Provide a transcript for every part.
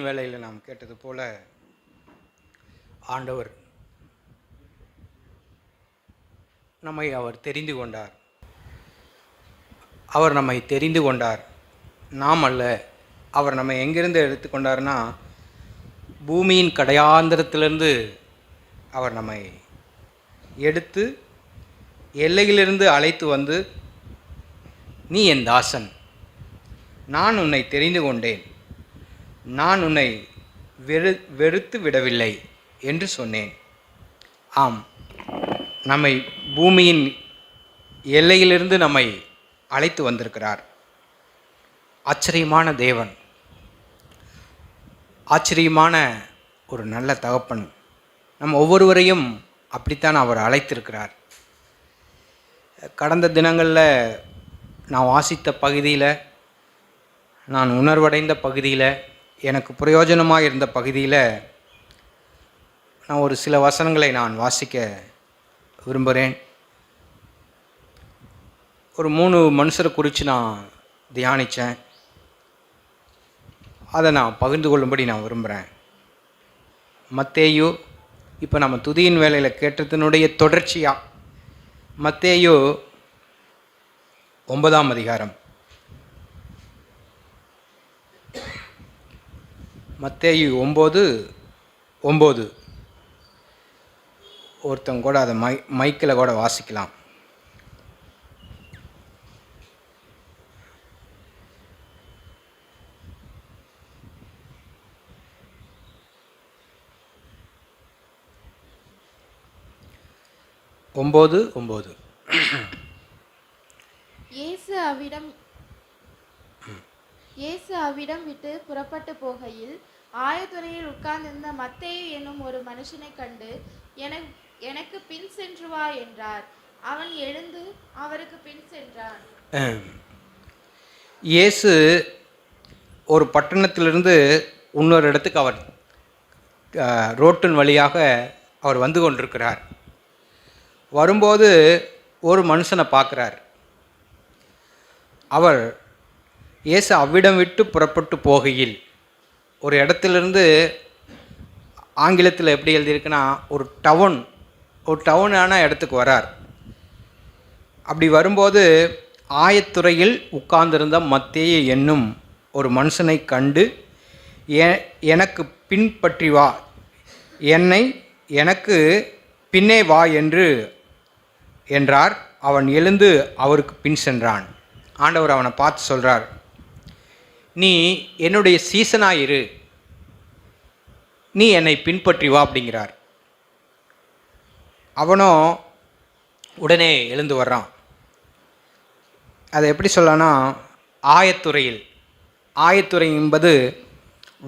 வேளையில் நாம் கேட்டது போல ஆண்டவர் நம்மை தெரிந்து கொண்டார். அவர் நம்மை தெரிந்து கொண்டார், நாம் அல்ல. அவர் நம்மை எங்கிருந்து எடுத்துக்கொண்டார்னா, பூமியின் கடையாந்திரத்திலிருந்து அவர் நம்மை எடுத்து எல்லையிலிருந்து அழைத்து வந்து, நீ என் தாசன், நான் உன்னை தெரிந்து கொண்டேன், நான் உன்னை வெறுத்து விடவில்லை என்று சொன்னேன். ஆம், நம்மை பூமியின் எல்லையிலிருந்து நம்மை அழைத்து வந்திருக்கிறார். ஆச்சரியமான தேவன், ஆச்சரியமான ஒரு நல்ல தகப்பன். நம் ஒவ்வொருவரையும் அப்படித்தான் அவர் அழைத்திருக்கிறார். கடந்த தினங்களில் நான் வாசித்த பகுதியில், நான் உணர்வடைந்த பகுதியில், எனக்கு பிரயோஜனமாக இருந்த பகுதியில் நான் ஒரு சில வசனங்களை நான் வாசிக்க விரும்புகிறேன். ஒரு 3 மனுஷரை குறித்து நான் தியானித்தேன். அதை நான் பகிர்ந்து கொள்ளும்படி நான் விரும்புகிறேன். மத்தேயு, இப்போ நம்ம துதியின் வேலையில் கேட்டதனுடைய தொடர்ச்சியாக மத்தேயு 9ஆம் அதிகாரம். மத்தேயு 9:9. ஒருத்தங்க கூட அதை மைக்கில் கூட வாசிக்கலாம். ஒம்பது. இயேசு அவ்விடம் விட்டு புறப்பட்டு போகையில் ஆயத்துறையில் உட்கார்ந்திருந்த மத்தேயு என்னும் ஒரு மனுஷனை கண்டு, எனக்கு பின் சென்று வா என்றார். அவன் எழுந்து அவருக்கு பின் சென்றான். இயேசு ஒரு பட்டணத்திலிருந்து இன்னொரு இடத்துக்கு அவர் ரோட்டின் வழியாக அவர் வந்து கொண்டிருக்கிறார். வரும்போது ஒரு மனுஷனை பார்க்குறார். அவர் இயேசு அவ்விடம் விட்டு புறப்பட்டு போகையில், ஒரு இடத்துலேருந்து, ஆங்கிலத்தில் எப்படி எழுதியிருக்குன்னா ஒரு டவுனான இடத்துக்கு வரார். அப்படி வரும்போது ஆயத்துறையில் உட்கார்ந்திருந்த மத்தேயு என்னும் ஒரு மனுஷனை கண்டு, எனக்கு பின்பற்றி வா, எனக்கு பின்னே வா என்றார். அவன் எழுந்து அவருக்கு பின் சென்றான். ஆண்டவர் அவனை பார்த்து சொல்கிறார், நீ என்னுடைய சீசனாயிரு, நீ என்னை பின்பற்றி வா அப்படிங்கிறார். அவனும் உடனே எழுந்து வர்றான். அதை எப்படி சொல்லலாம்னா, ஆயத்துறை என்பது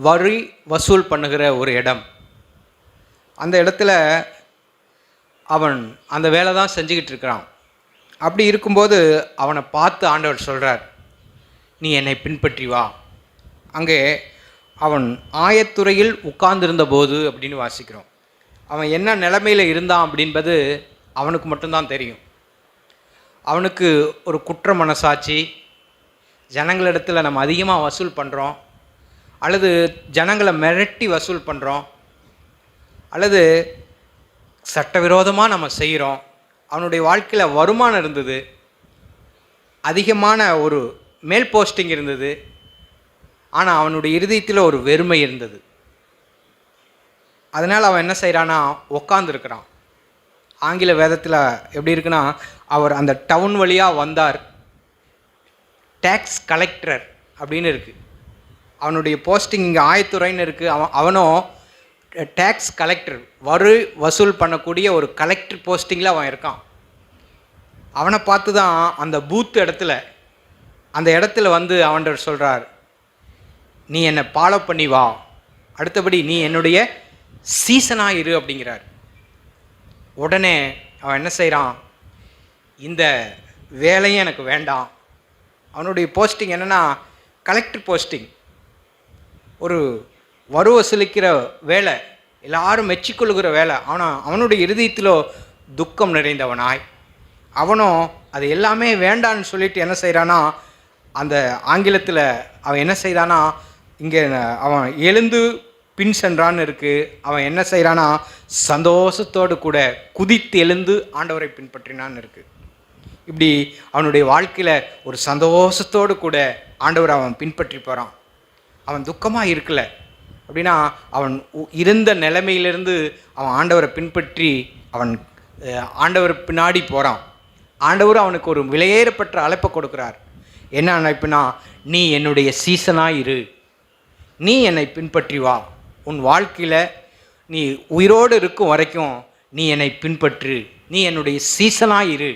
வரி வசூல் பண்ணுகிற ஒரு இடம். அந்த இடத்துல அவன் அந்த வேலை தான் செஞ்சுக்கிட்டு இருக்கிறான். அப்படி இருக்கும்போது அவனை பார்த்து ஆண்டவர் சொல்கிறார், நீ என்னை பின்பற்றி வா. அங்கே அவன் ஆயத்துறையில் உட்கார்ந்திருந்த போது அப்படின்னு வாசிக்கிறோம். அவன் என்ன நிலைமையில் இருந்தான் அப்படின்பது அவனுக்கு மட்டும்தான் தெரியும். அவனுக்கு ஒரு குற்ற மனசாட்சி, ஜனங்களிடத்தில் நம்ம அதிகமாக வசூல் பண்ணுறோம், அல்லது ஜனங்களை மிரட்டி வசூல் பண்ணுறோம், அல்லது சட்டவிரோதமாக நம்ம செய்கிறோம். அவனுடைய வாழ்க்கையில் வருமானம் இருந்தது, அதிகமான ஒரு மேல் போஸ்டிங் இருந்தது, ஆனால் அவனுடைய இருதயத்தில் ஒரு வெறுமை இருந்தது. அதனால் அவன் என்ன செய்கிறான்னா, உட்காந்துருக்கிறான். ஆங்கில வேதத்தில் எப்படி இருக்குன்னா, அவர் அந்த டவுன் வழியாக வந்தார், டேக்ஸ் கலெக்டர் அப்படின்னு இருக்குது. அவனுடைய போஸ்டிங் இங்கே ஆயத்துறைன்னு இருக்குது. அவனும் டேக்ஸ் கலெக்டர், வரி வசூல் பண்ணக்கூடிய ஒரு கலெக்டர் போஸ்டிங்கில் அவன் இருக்கான். அவனை பார்த்து தான் அந்த பூத் அந்த இடத்துல வந்து அவன்கிட்ட சொல்கிறார், நீ என்னை ஃபாலோ பண்ணி வா, அடுத்தபடி நீ என்னுடைய சீசனாக இரு அப்படிங்கிறார். உடனே அவன் என்ன செய்கிறான், இந்த வேலையும் எனக்கு வேண்டாம். அவனுடைய போஸ்டிங் என்னென்னா கலெக்டர் போஸ்டிங், ஒரு வரி வசூலிக்கிற வேலை, எல்லாரும் மெச்சிக்கொள்கிற வேலை. ஆனால் அவனுடைய இருதயத்திலோ துக்கம் நிறைந்தவனாய், அவனும் அது எல்லாமே வேண்டான்னு சொல்லிட்டு என்ன செய்கிறான்னா, அந்த ஆங்கிலத்தில் அவன் என்ன செய்தானா, இங்கே அவன் எழுந்து பின் சென்றான்னு இருக்குது. அவன் என்ன செய்கிறான்னா சந்தோஷத்தோடு கூட குதித்து எழுந்து ஆண்டவரை பின்பற்றினான்னு இருக்குது. இப்படி அவனுடைய வாழ்க்கையில் ஒரு சந்தோஷத்தோடு கூட ஆண்டவரை அவன் பின்பற்றி போகிறான். அவன் துக்கமாக இருக்கல அப்படின்னா அவன் இருந்த நிலைமையிலிருந்து அவன் ஆண்டவரை பின்பற்றி அவன் ஆண்டவர் பின்னாடி போகிறான். ஆண்டவர் அவனுக்கு ஒரு விலையேறப்பட்ட அழைப்பை கொடுக்குறார். என்ன அழைப்புனா, நீ என்னுடைய சீசனாக இரு, நீ என்னை பின்பற்றி வா, உன் வாழ்க்கையில் நீ உயிரோடு இருக்கும் வரைக்கும் நீ என்னை பின்பற்று, நீ என்னுடைய சீசனாக இரு.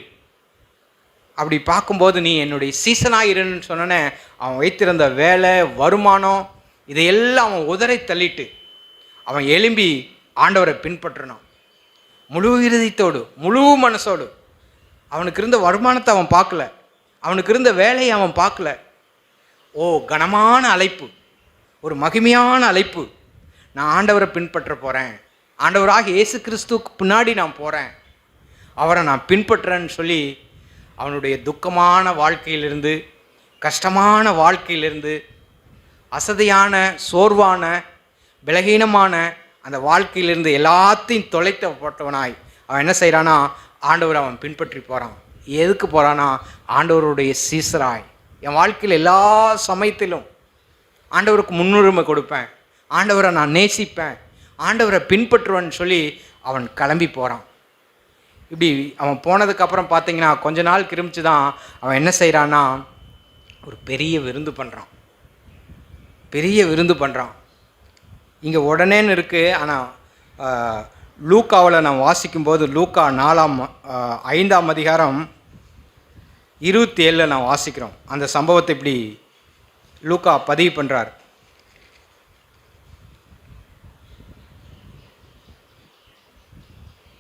அப்படி பார்க்கும்போது நீ என்னுடைய சீசனாக இருன்னு சொன்னோன்னே அவன் வைத்திருந்த வேலை, வருமானம், இதையெல்லாம் அவன் உதறி தள்ளிட்டு அவன் எழும்பி ஆண்டவரை பின்பற்றினான். முழு இறுதித்தோடு முழு மனசோடு. அவனுக்கு இருந்த வருமானத்தை அவன் பார்க்கல, அவனுக்கு இருந்த வேலையை அவன் பார்க்கல. கனமான அழைப்பு, ஒரு மகிமையான அழைப்பு. நான் ஆண்டவரை பின்பற்ற போகிறேன், ஆண்டவராக இயேசு கிறிஸ்துவுக்கு பின்னாடி நான் போகிறேன், அவரை நான் பின்பற்றுறேன்னு சொல்லி அவனுடைய துக்கமான வாழ்க்கையிலிருந்து, கஷ்டமான வாழ்க்கையிலிருந்து, அசதியான, சோர்வான, பலகீனமான அந்த வாழ்க்கையிலிருந்து எல்லாத்தையும் தொலைத்த போட்டவனாய் அவன் என்ன செய்கிறானா, ஆண்டவரை அவன் பின்பற்றி போகிறான். எதுக்கு போகிறானா, ஆண்டவருடைய சீசராய் என் வாழ்க்கையில் எல்லா சமயத்திலும் ஆண்டவருக்கு முன்னுரிமை கொடுப்பேன், ஆண்டவரை நான் நேசிப்பேன், ஆண்டவரை பின்பற்றுவேன்னு சொல்லி அவன் கிளம்பி போகிறான். இப்படி அவன் போனதுக்கப்புறம் பார்த்தீங்கன்னா கொஞ்ச நாள் கிருமிச்சு தான் அவன் என்ன செய்கிறான்னா, ஒரு பெரிய விருந்து பண்ணுறான். பெரிய விருந்து பண்ணுறான். இங்கே உடனேன்னு இருக்குது. ஆனால் லூக்காவில் நான் வாசிக்கும்போது லூக்கா 5ஆம் அதிகாரம் 27 நான் வாசிக்கிறோம். அந்த சம்பவத்தை இப்படி லூக்கா பதிவு பண்ணுறார்.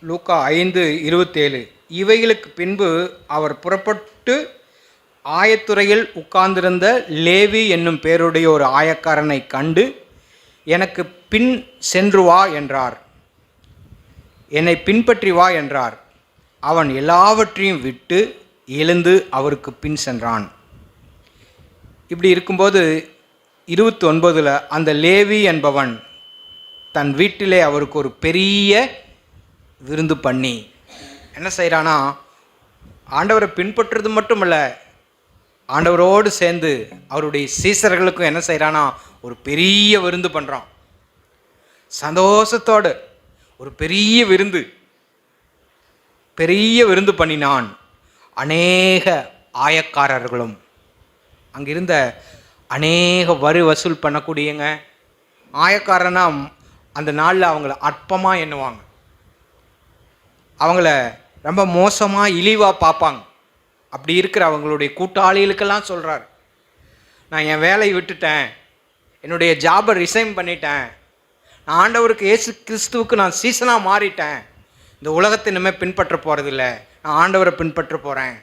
லூக்கா 5:27. இவைகளுக்கு பின்பு அவர் புறப்பட்டு ஆயத்துறையில் உட்கார்ந்திருந்த லேவி என்னும் பேருடைய ஒரு ஆயக்காரனை கண்டு, எனக்கு பின் சென்று வா என்றார், என்னை பின்பற்றி வா என்றார். அவன் எல்லாவற்றையும் விட்டு எழுந்து அவருக்கு பின் சென்றான். இப்படி இருக்கும்போது 29 அந்த லேவி என்பவன் தன் வீட்டிலே அவருக்கு ஒரு பெரிய விருந்து பண்ணி என்ன செய்கிறானா, ஆண்டவரை பின்பற்றுறது மட்டும் இல்லை, ஆண்டவரோடு சேர்ந்து அவருடைய சீசர்களுக்கும் என்ன செய்கிறானா, ஒரு பெரிய விருந்து பண்ணுறான். சந்தோஷத்தோடு ஒரு பெரிய விருந்து பண்ணினான். அநேக ஆயக்காரர்களும் அங்கிருந்த அநேக வரி வசூல் பண்ணக்கூடியங்க ஆயக்காரனா அந்த நாளில் அவங்கள அற்பமாக எண்ணுவாங்க, அவங்கள ரொம்ப மோசமாக இழிவாக பார்ப்பாங்க. அப்படி இருக்கிற அவங்களுடைய கூட்டாளிகளுக்கெல்லாம் சொல்கிறார், நான் என் வேலையை விட்டுட்டேன், என்னுடைய ஜாபை ரிசைன் பண்ணிட்டேன், நான் ஆண்டவருக்கு இயேசு கிறிஸ்துவுக்கு நான் சீசனாக மாறிட்டேன், இந்த உலகத்தை இனிமேல் பின்பற்ற போகிறதில்ல, நான் ஆண்டவரை பின்பற்ற போகிறேன்,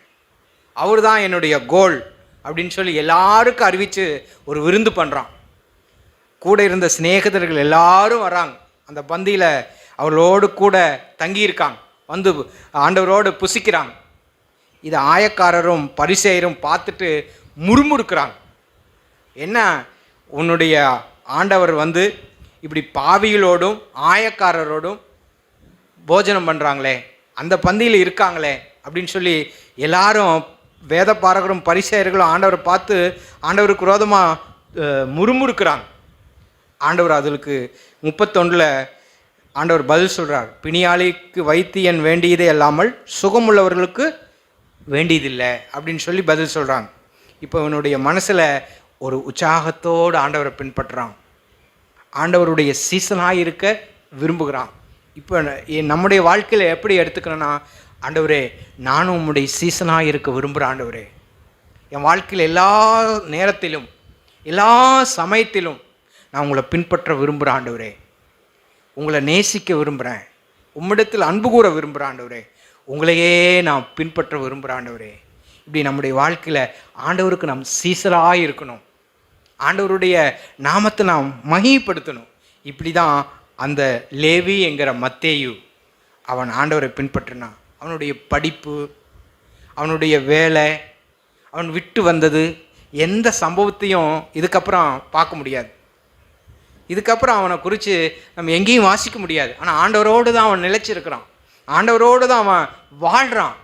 அவர் தான் என்னுடைய கோல் அப்படின்னு சொல்லி எல்லாருக்கும் அறிவித்து ஒரு விருந்து பண்ணுறான். கூட இருந்த சிநேகிதர்கள் எல்லாரும் வராங்க, அந்த பந்தியில் அவர்களோடு கூட தங்கியிருக்காங்க, வந்து ஆண்டவரோடு புசிக்கிறாங்க. இது ஆயக்காரரும் பரிசேயரும் பார்த்துட்டு முறுமுறுக்கிறாங்க. என்ன, உன்னுடைய ஆண்டவர் வந்து இப்படி பாவிகளோடும் ஆயக்காரரோடும் போஜனம் பண்ணுறாங்களே, அந்த பந்தியில் இருக்காங்களே அப்படின்னு சொல்லி எல்லாரும் வேத பாரகரும் பரிசேயர்களும் ஆண்டவரை பார்த்து ஆண்டவருக்கு விரோதமாக முறுமுறுக்கிறாங்க. ஆண்டவர் அதுக்கு 31 ஆண்டவர் பதில் சொல்கிறார், பிணியாளிக்கு வைத்தியன் வேண்டியதே அல்லாமல் சுகமுள்ளவர்களுக்கு வேண்டியதில்லை அப்படின்னு சொல்லி பதில் சொல்கிறாங்க. இப்போ இவனுடைய மனசில் ஒரு உற்சாகத்தோடு ஆண்டவரை பின்பற்றுறான், ஆண்டவருடைய சீசனாக இருக்க விரும்புகிறான். இப்போ நம்முடைய வாழ்க்கையில் எப்படி எடுத்துக்கணும்னா, ஆண்டவரே நானும் உம்முடைய சீசனாக இருக்க விரும்புகிறேன், ஆண்டவரே என் வாழ்க்கையில் எல்லா நேரத்திலும் எல்லா சமயத்திலும் நான் உங்களை பின்பற்ற விரும்புகிறேன், ஆண்டவரே உங்களை நேசிக்க விரும்புகிறேன், உம்மிடத்தில் அன்பு கூற விரும்புகிறேன், ஆண்டவரே உங்களையே நான் பின்பற்ற விரும்புகிறேன், ஆண்டவரே. இப்படி நம்முடைய வாழ்க்கையில் ஆண்டவருக்கு நாம் சீசராக இருக்கணும், ஆண்டவருடைய நாமத்தை நாம் மகிமைப்படுத்தணும். இப்படி தான் அந்த லேவி என்கிற மத்தேயு அவன் ஆண்டவரை பின்பற்றினான். அவனுடைய படிப்பு, அவனுடைய வேலை, அவன் விட்டு வந்தது, எந்த சம்பவத்தையும் இதுக்கப்புறம் பார்க்க முடியாது. இதுக்கப்புறம் அவனை குறித்து நம்ம எங்கேயும் வாசிக்க முடியாது. ஆனால் ஆண்டவரோடு தான் அவன் நிலைச்சிருக்கிறான், ஆண்டவரோடு தான் அவன் வாழ்கிறான்.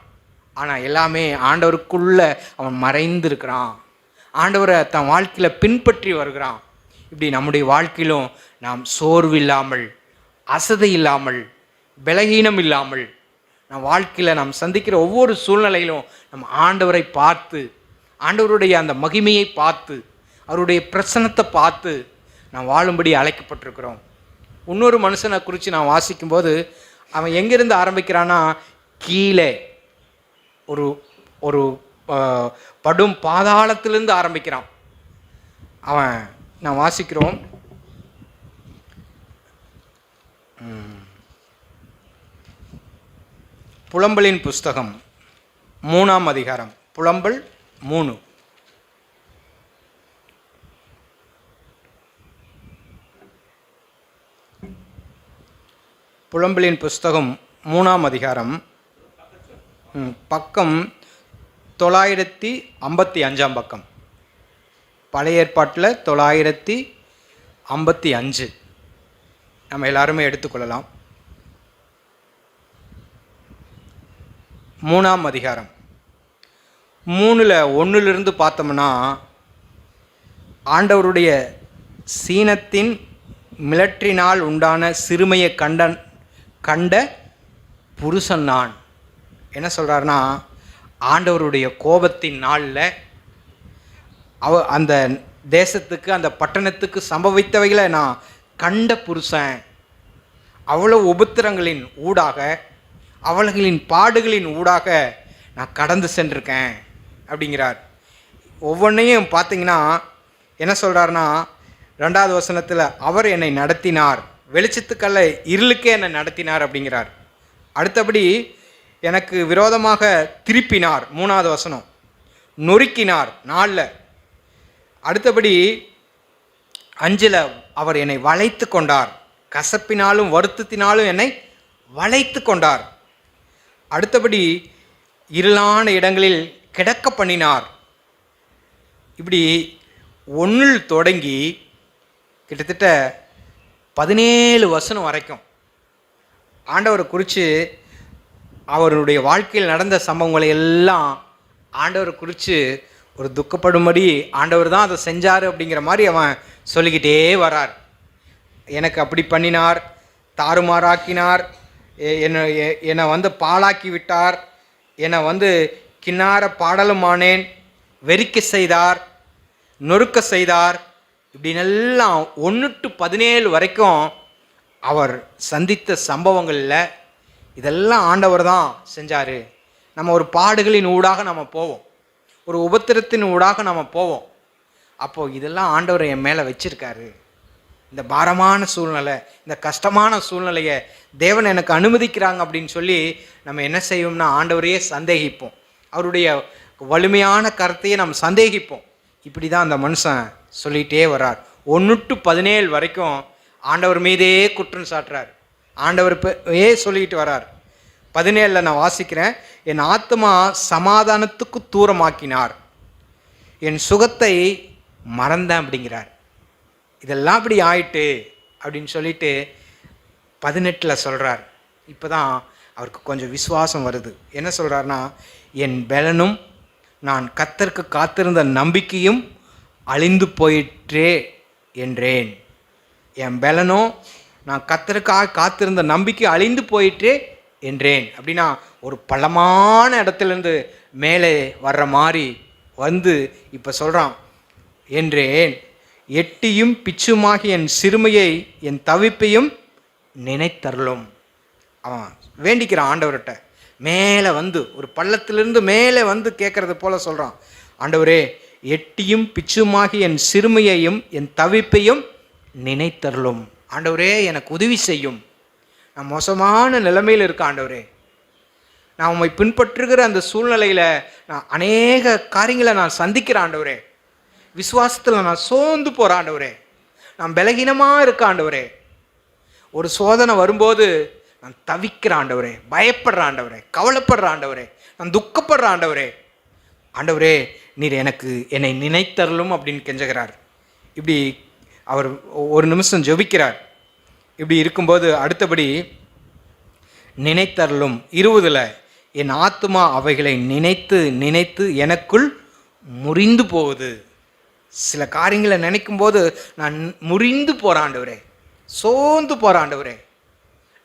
ஆனால் எல்லாமே ஆண்டவருக்குள்ளே அவன் மறைந்திருக்கிறான், ஆண்டவரை தன் வாழ்க்கையில் பின்பற்றி வருகிறான். இப்படி நம்முடைய வாழ்க்கையிலும் நாம் சோர்வு இல்லாமல், அசதி இல்லாமல், பலகீனம் இல்லாமல், நம் வாழ்க்கையில் நாம் சந்திக்கிற ஒவ்வொரு சூழ்நிலையிலும் நம்ம ஆண்டவரை பார்த்து, ஆண்டவருடைய அந்த மகிமையை பார்த்து, அவருடைய பிரசன்னத்தை பார்த்து நாம் வாழும்படி அழைக்கப்பட்டிருக்கிறோம். இன்னொரு மனுஷனை குறித்து நான் வாசிக்கும்போது அவன் எங்கேருந்து ஆரம்பிக்கிறான்னா, கீழே ஒரு ஒரு படும் பாதாளத்திலிருந்து ஆரம்பிக்கிறான். அவன் நான் வாசிக்கிறோம், புலம்பலின் புஸ்தகம் 3ஆம் அதிகாரம், புலம்பல் 3. புலம்பலின் புஸ்தகம் 3ஆம் அதிகாரம், பக்கம் 955 பக்கம். பழைய ஏற்பாட்டில் 955 நம்ம எல்லாருமே எடுத்துக்கொள்ளலாம். 3ஆம் அதிகாரம் 3:1 பார்த்தோம்னா, ஆண்டவருடைய சீனத்தின் மிலற்றினால் உண்டான சிறுமையை கண்ட புருஷன் நான். என்ன சொல்கிறாருன்னா, ஆண்டவருடைய கோபத்தின் நாளில் அந்த தேசத்துக்கு, அந்த பட்டணத்துக்கு சம்பவித்தவைகளை நான் கண்ட புருஷன். அவ்வளோ உபத்திரங்களின் ஊடாக, அவர்களின் பாடுகளின் ஊடாக நான் கடந்து சென்றிருக்கேன் அப்படிங்கிறார். ஒவ்வொன்றையும் பார்த்தீங்கன்னா என்ன சொல்கிறாருன்னா, 2வது வசனத்தில் அவர் என்னை நடத்தினார், வெளிச்சத்துக்கல்ல இருளுக்கே என்னை நடத்தினார் அப்படிங்கிறார். அடுத்தபடி எனக்கு விரோதமாக திருப்பினார், 3வது வசனம், நொறுக்கினார் 4. அடுத்தபடி 5 அவர் என்னை வளைத்து கொண்டார், கசப்பினாலும் வருத்தத்தினாலும் என்னை வளைத்து கொண்டார். அடுத்தபடி இருளான இடங்களில் கிடக்க பண்ணினார். இப்படி 1 தொடங்கி கிட்டத்தட்ட 17 வசனம் வரைக்கும் ஆண்டவரை குறித்து, அவருடைய வாழ்க்கையில் நடந்த சம்பவங்களை எல்லாம் ஆண்டவரை குறித்து ஒரு துக்கப்படும்படி ஆண்டவர் தான் அதை செஞ்சார் அப்படிங்கிற மாதிரி அவன் சொல்லிக்கிட்டே வரார். எனக்கு அப்படி பண்ணினார், தாறுமாறாக்கினார், என்னை பாழாக்கி விட்டார், என்னை கிண்ணார பாடலுமானேன், வெறிக்க செய்தார், நொறுக்க செய்தார், இப்படின்னெல்லாம் 1 to 17 வரைக்கும் அவர் சந்தித்த சம்பவங்களில் இதெல்லாம் ஆண்டவர் தான் செஞ்சார். நம்ம ஒரு பாடுகளின் ஊடாக நம்ம போவோம், ஒரு உபத்திரத்தின் ஊடாக நம்ம போவோம். அப்போது இதெல்லாம் ஆண்டவர் என் மேலே வச்சிருக்காரு. இந்த பாரமான சூழ்நிலை, இந்த கஷ்டமான சூழ்நிலையை தேவன் எனக்கு அனுமதிக்கிறாங்க அப்படின்னு சொல்லி நம்ம என்ன செய்வோம்னா, ஆண்டவரையே சந்தேகிப்போம், அவருடைய வலிமையான கருத்தையே நம்ம சந்தேகிப்போம். இப்படி தான் அந்த மனுஷன் சொல்லிகிட்டே வர்றார். 1 to 17 வரைக்கும் ஆண்டவர் மீதே குற்றம் சாட்டுறார், ஆண்டவர் சொல்லிக்கிட்டு வர்றார். 17 நான் வாசிக்கிறேன். என் ஆத்மா சமாதானத்துக்கு தூரமாக்கினார், என் சுகத்தை மறந்தேன் அப்படிங்கிறார். இதெல்லாம் இப்படி ஆயிட்டு அப்படின்னு சொல்லிட்டு 18 சொல்கிறார். இப்போ தான் அவருக்கு கொஞ்சம் விசுவாசம் வருது. என்ன சொல்கிறாருன்னா, என் பலனும் நான் கர்த்தருக்கு காத்திருந்த நம்பிக்கையும் அழிந்து போயிற்றே என்றேன். என் பலனும் நான் கர்த்தருக்காக காத்திருந்த நம்பிக்கை அழிந்து போயிற்றே என்றேன். அப்படின்னா ஒரு பள்ளமான இடத்துலேருந்து மேலே வர்ற மாதிரி இப்போ சொல்கிறான், என்றேன். எட்டியும் பிச்சுமாகி என் சிறுமையை, என் தவிப்பையும் நினைத்தருளும். அவன் வேண்டிக்கிறான் ஆண்டவர்கிட்ட. மேலே ஒரு பள்ளத்திலிருந்து மேலே கேட்கறது போல சொல்கிறான், ஆண்டவரே எட்டியும் பிச்சுமாகி என் சிறுமையையும் என் தவிப்பையும் நினைத்தருளும். ஆண்டவரே எனக்கு உதவி செய்யும், நான் மோசமான நிலைமையில் இருக்கேன் ஆண்டவரே, நான் உம்மை பின்பற்றுகிற அந்த சூழ்நிலையில் நான் அநேக காரியங்களை நான் சந்திக்கிறேன் ஆண்டவரே, விசுவாசத்தில் நான் சோர்ந்து போகிறேன் ஆண்டவரே, நான் பலகீனமாக இருக்கேன் ஆண்டவரே, ஒரு சோதனை வரும்போது நான் தவிக்கிறேன் ஆண்டவரே, பயப்படுறேன் ஆண்டவரே, கவலைப்படுறேன் ஆண்டவரே, நான் துக்கப்படுறேன் ஆண்டவரே, ஆண்டவரே நீர் என்னை நினைத்தருளும் அப்படின்னு கெஞ்சுகிறார். இப்படி அவர் ஒரு நிமிஷம் ஜெபிக்கிறார். இப்படி இருக்கும்போது அடுத்தபடி நினைத்தருளும் 20 என் ஆத்துமா அவைகளை நினைத்து நினைத்து எனக்குள் முறிந்து போகுது. சில காரியங்களை நினைக்கும்போது நான் முறிந்து போகிறேன் ஆண்டவரே, சோர்ந்து போகிறேன் ஆண்டவரே.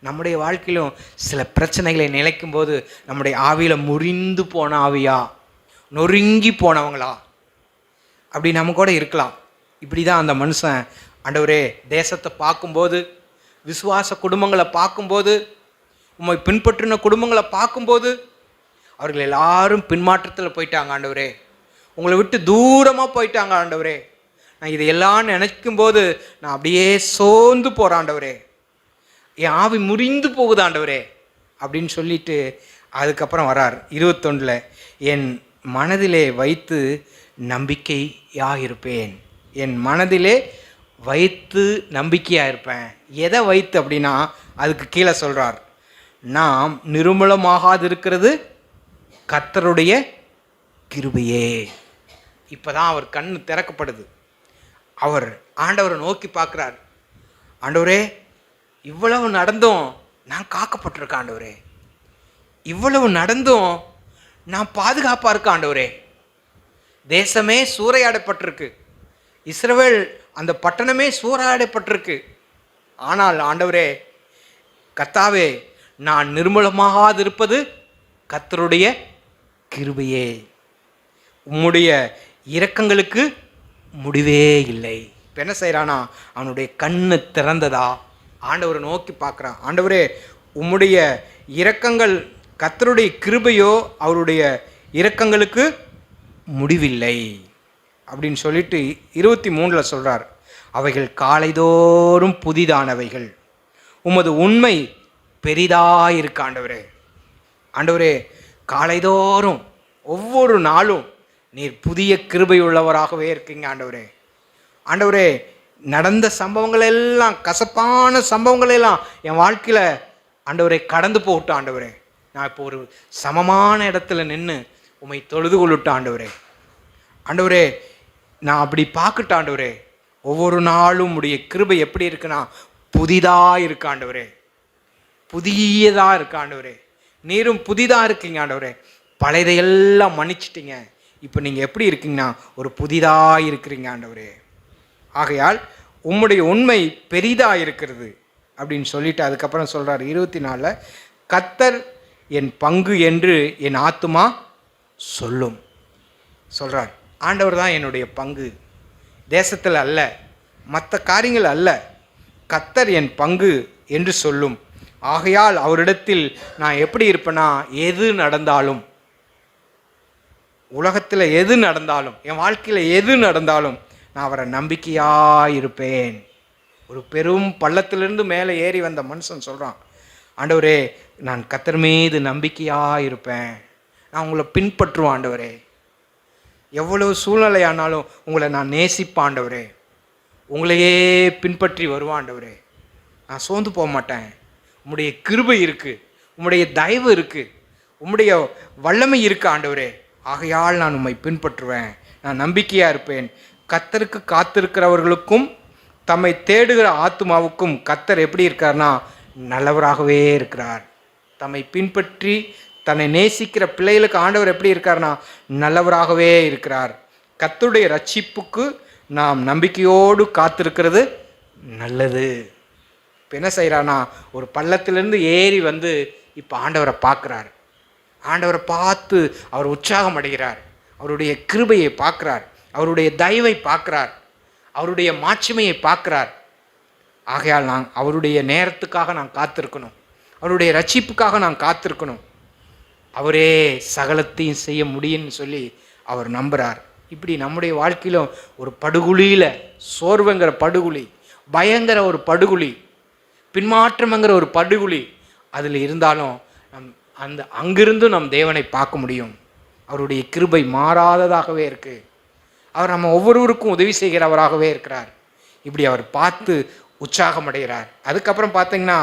நம்முடைய வாழ்க்கையிலும் சில பிரச்சனைகளை நினைக்கும்போது நம்முடைய ஆவியில் முறிந்து போன ஆவியா, நொறுங்கி போனவங்களா அப்படி நம்ம கூட இருக்கலாம். இப்படி தான் அந்த மனுஷன் ஆண்டவரே தேசத்தை பார்க்கும்போது, விசுவாச குடும்பங்களை பார்க்கும்போது, உம்மை பின்பற்றின குடும்பங்களை பார்க்கும்போது அவர்கள் எல்லாரும் பின்மாற்றத்தில் போயிட்டாங்க ஆண்டவரே, உங்களை விட்டு தூரமாக போயிட்டாங்க ஆண்டவரே. நான் இதையெல்லாம் நினைக்கும்போது நான் அப்படியே சோர்ந்து போகிறேன் ஆண்டவரே, என் ஆவி முறிந்து போகுது ஆண்டவரே அப்படின்னு சொல்லிட்டு அதுக்கப்புறம் வரார் 21 என் மனதிலே வைத்து நம்பிக்கையாக இருப்பேன். என் மனதிலே வைத்து நம்பிக்கையாக இருப்பேன். எதை வைத்து அப்படின்னா அதுக்கு கீழே சொல்கிறார், நாம் நிர்மூலமாகாதிருக்கிறது கர்த்தருடைய கிருபையே. இப்போ தான் அவர் கண் திறக்கப்படுது. அவர் ஆண்டவரை நோக்கி பார்க்குறார். ஆண்டவரே, இவ்வளவு நடந்தும் நான் காக்கப்பட்டிருக்கேன் ஆண்டவரே, இவ்வளவு நடந்தும் நான் பாதுகாப்பாக இருக்கேன் ஆண்டவரே. தேசமே சூறையாடப்பட்டிருக்கு, இஸ்ரவேல் அந்த பட்டணமே சூறையாடப்பட்டிருக்கு. ஆனால் ஆண்டவரே கர்த்தாவே, நான் நிர்மூலமாகாதிருப்பது கர்த்தருடைய கிருபையே. உம்முடைய இரக்கங்களுக்கு முடிவே இல்லை. இப்போ என்ன செய்கிறானா, அவனுடைய கண்ணு திறந்ததா, ஆண்டவரை நோக்கி பார்க்குறான். ஆண்டவரே, உம்முடைய இரக்கங்கள், கர்த்தருடைய கிருபையோ அவருடைய இரக்கங்களுக்கு முடிவில்லை அப்படின்னு சொல்லிட்டு 23 சொல்கிறார், அவைகள் காலைதோறும் புதிதானவைகள், உமது உண்மை பெரிதாயிருக்கு ஆண்டவரே. ஆண்டவரே, காலைதோறும் ஒவ்வொரு நாளும் நீர் புதிய கிருபை உள்ளவராகவே இருக்கீங்க ஆண்டவரே. ஆண்டவரே, நடந்த சம்பவங்கள் எல்லாம், கசப்பான சம்பவங்கள் எல்லாம் என் வாழ்க்கையில் ஆண்டவரே கடந்து போகட்டும் ஆண்டவரே. நான் இப்போ ஒரு சமமான இடத்துல நின்று உம்மை தொழுது கொள்ளட்டும் ஆண்டவரே. ஆண்டவரே, நான் அப்படி பார்க்கட்டும் ஆண்டவரே. ஒவ்வொரு நாளும் உடைய கிருபை எப்படி இருக்குன்னா புதிதாக இருக்கு ஆண்டவரே, புதியதாக இருக்கு ஆண்டவரே. நீரும் புதிதாக இருக்கீங்க ஆண்டவரே. பழையதையெல்லாம் மன்னிச்சிட்டிங்க. இப்போ நீங்கள் எப்படி இருக்கீங்கன்னா ஒரு புதிதாக இருக்கிறீங்க ஆண்டவரே. ஆகையால் உம்முடைய உண்மை பெரிதாக இருக்கிறது அப்படின்னு சொல்லிட்டு அதுக்கப்புறம் சொல்கிறார் 24 கர்த்தர் என் பங்கு என்று என் ஆத்துமா சொல்லும். சொல்கிறார், ஆண்டவர் தான் என்னுடைய பங்கு, தேசத்தில் அல்ல, மற்ற காரியங்கள் அல்ல, கர்த்தர் என் பங்கு என்று சொல்லும். ஆகையால் அவரிடத்தில் நான் எப்படி இருப்பேன்னா, எது நடந்தாலும், உலகத்தில் எது நடந்தாலும், என் வாழ்க்கையில் எது நடந்தாலும் நான் அவரை நம்பிக்கையாக இருப்பேன். ஒரு பெரும் பள்ளத்திலிருந்து மேலே ஏறி வந்த மனுஷன் சொல்கிறான், ஆண்டவரே, நான் கர்த்தர் மீது நம்பிக்கையாக இருப்பேன், நான் உங்களை பின்பற்றுவேன் ஆண்டவரே. எவ்வளவு சூழ்நிலை ஆனாலும் உங்களை நான் நேசிப்பேன் ஆண்டவரே, உங்களையே பின்பற்றி வருவேன் ஆண்டவரே. நான் சோர்ந்து போக மாட்டேன். உம்முடைய கிருபை இருக்குது, உம்முடைய தயவு இருக்குது, உம்முடைய வல்லமை இருக்குது ஆண்டவரே. ஆகையால் நான் உம்மை பின்பற்றுவேன், நான் நம்பிக்கையாக இருப்பேன். கர்த்தருக்கு காத்திருக்கிறவர்களுக்கும் தம்மை தேடுகிற ஆத்துமாவுக்கும் கர்த்தர் எப்படி இருக்கார்னா நல்லவராகவே இருக்கிறார். தம்மை பின்பற்றி தன்னை நேசிக்கிற பிள்ளைகளுக்கு ஆண்டவர் எப்படி இருக்கார்னா நல்லவராகவே இருக்கிறார். கர்த்தருடைய ரட்சிப்புக்கு நாம் நம்பிக்கையோடு காத்திருக்கிறது நல்லது. இப்போ என்ன செய்கிறானா, ஒரு பள்ளத்திலிருந்து ஏறி வந்து இப்போ ஆண்டவரை பார்க்குறார். ஆண்டவரை பார்த்து அவர் உற்சாகம் அடைகிறார். அவருடைய கிருபையை பார்க்குறார், அவருடைய தயவை பார்க்குறார், அவருடைய மாட்சிமையை பார்க்குறார். ஆகையால் நான் அவருடைய நேரத்துக்காக நான் காத்திருக்கணும், அவருடைய ரட்சிப்புக்காக நான் காத்திருக்கணும். அவரே சகலத்தையும் செய்ய முடியும்னு சொல்லி அவர் நம்புகிறார். இப்படி நம்முடைய வாழ்க்கையிலும் ஒரு படுகுழியில், சோர்வுங்கிற படுகுழி, பயங்கர ஒரு படுகுழி, பின்மாற்றம்ங்கிற ஒரு படுகுழி அதில் இருந்தாலும் அங்கிருந்தும் நம் தேவனை பார்க்க முடியும். அவருடைய கிருபை மாறாததாகவே இருக்குது. அவர் நம்ம ஒவ்வொருவருக்கும் உதவி செய்கிறவராகவே இருக்கிறார். இப்படி அவர் பார்த்து உற்சாகம் அடைகிறார். அதுக்கப்புறம் பார்த்தீங்கன்னா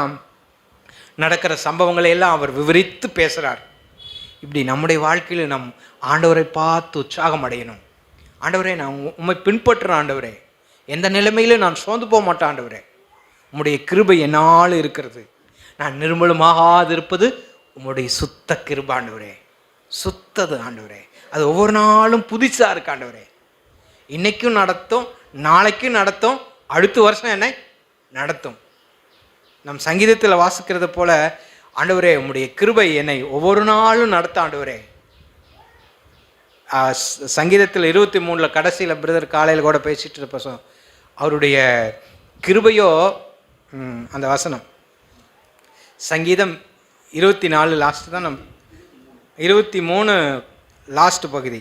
நடக்கிற சம்பவங்களை எல்லாம் அவர் விவரித்து பேசுகிறார். இப்படி நம்முடைய வாழ்க்கையில் நம் ஆண்டவரை பார்த்து உற்சாகம் அடையணும். ஆண்டவரே, நான் உம்மை பின்பற்றுறேன் ஆண்டவரே, எந்த நிலைமையிலும் நான் சோர்ந்து போக மாட்டேன் ஆண்டவரே. உம்முடைய கிருபை என்னால் இருக்கிறது. நான் நிர்மூலமாகாதிருப்பது உம்முடைய சுத்த கிருபை ஆண்டவரே. சுத்தது ஆண்டவரே. அது ஒவ்வொரு நாளும் புதுசாக இருக்கு ஆண்டவரே. இன்னைக்கும் நடத்தும், நாளைக்கும் நடத்தும், அடுத்த வருஷம் என்னை நடத்தும். நம் சங்கீதத்தில் வாசிக்கிறது போல ஆண்டவரே உம்முடைய கிருபை என்னை ஒவ்வொரு நாளும் நடத்த ஆண்டவரே. சங்கீதத்தில் 23 கடைசியில் பிரதர் காலையில் கூட பேசிட்டு இருப்ப அவருடைய கிருபையோ அந்த வசனம் சங்கீதம் 24 லாஸ்ட் தான், 23 லாஸ்ட் பகுதி.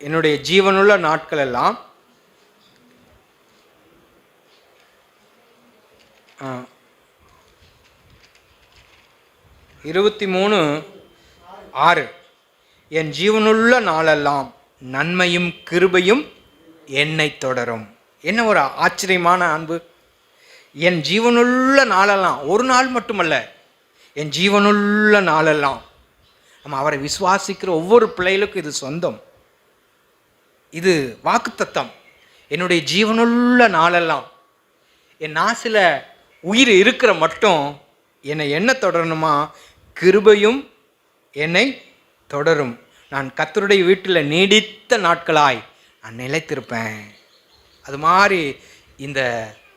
என்னுடைய ஜீவனுள்ள நாட்கள் எல்லாம் 23:6 என் ஜீவனுள்ள நாளெல்லாம் நன்மையும் கிருபையும் என்னை தொடரும். என்ன ஒரு ஆச்சரியமான அன்பு! என் ஜீவனுள்ள நாளெல்லாம், ஒரு நாள் மட்டுமல்ல, என் ஜீவனுள்ள நாளெல்லாம். நம்ம அவரை விசுவாசிக்கிற ஒவ்வொரு பிள்ளைகளுக்கும் இது சொந்தம். இது வாக்குத்தத்தம். என்னுடைய ஜீவனுள்ள நாளெல்லாம், என் நாசில உயிர் இருக்கிற மட்டும் என்னை என்ன தொடரணுமா? கிருபையும் என்னை தொடரும். நான் கர்த்தருடைய வீட்டில் நீடித்த நாட்களாய் நான் நிலைத்திருப்பேன். அது மாதிரி இந்த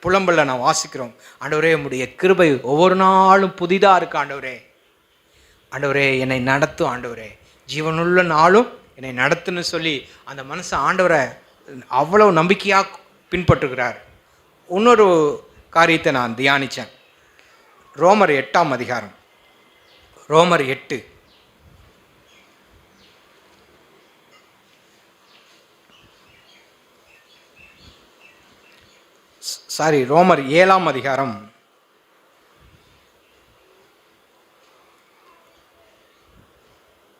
புலம்பலில் நான் வாசிக்கிறோம். ஆண்டவரே உம்முடைய கிருபை ஒவ்வொரு நாளும் புதிதாக இருக்கு ஆண்டவரே. ஆண்டவரே என்னை நடத்தும் ஆண்டவரே, ஜீவனுள்ள நாளும் என்னை நடத்துன்னு சொல்லி அந்த மனுஷன் ஆண்டவரை அவ்வளோ நம்பிக்கையாக பின்பற்றுகிறார். இன்னொரு காரியத்தை நான் தியானித்தேன். ரோமர் 8ஆம் அதிகாரம். ரோமர் 8 ரோமர் 7ஆம் அதிகாரம்.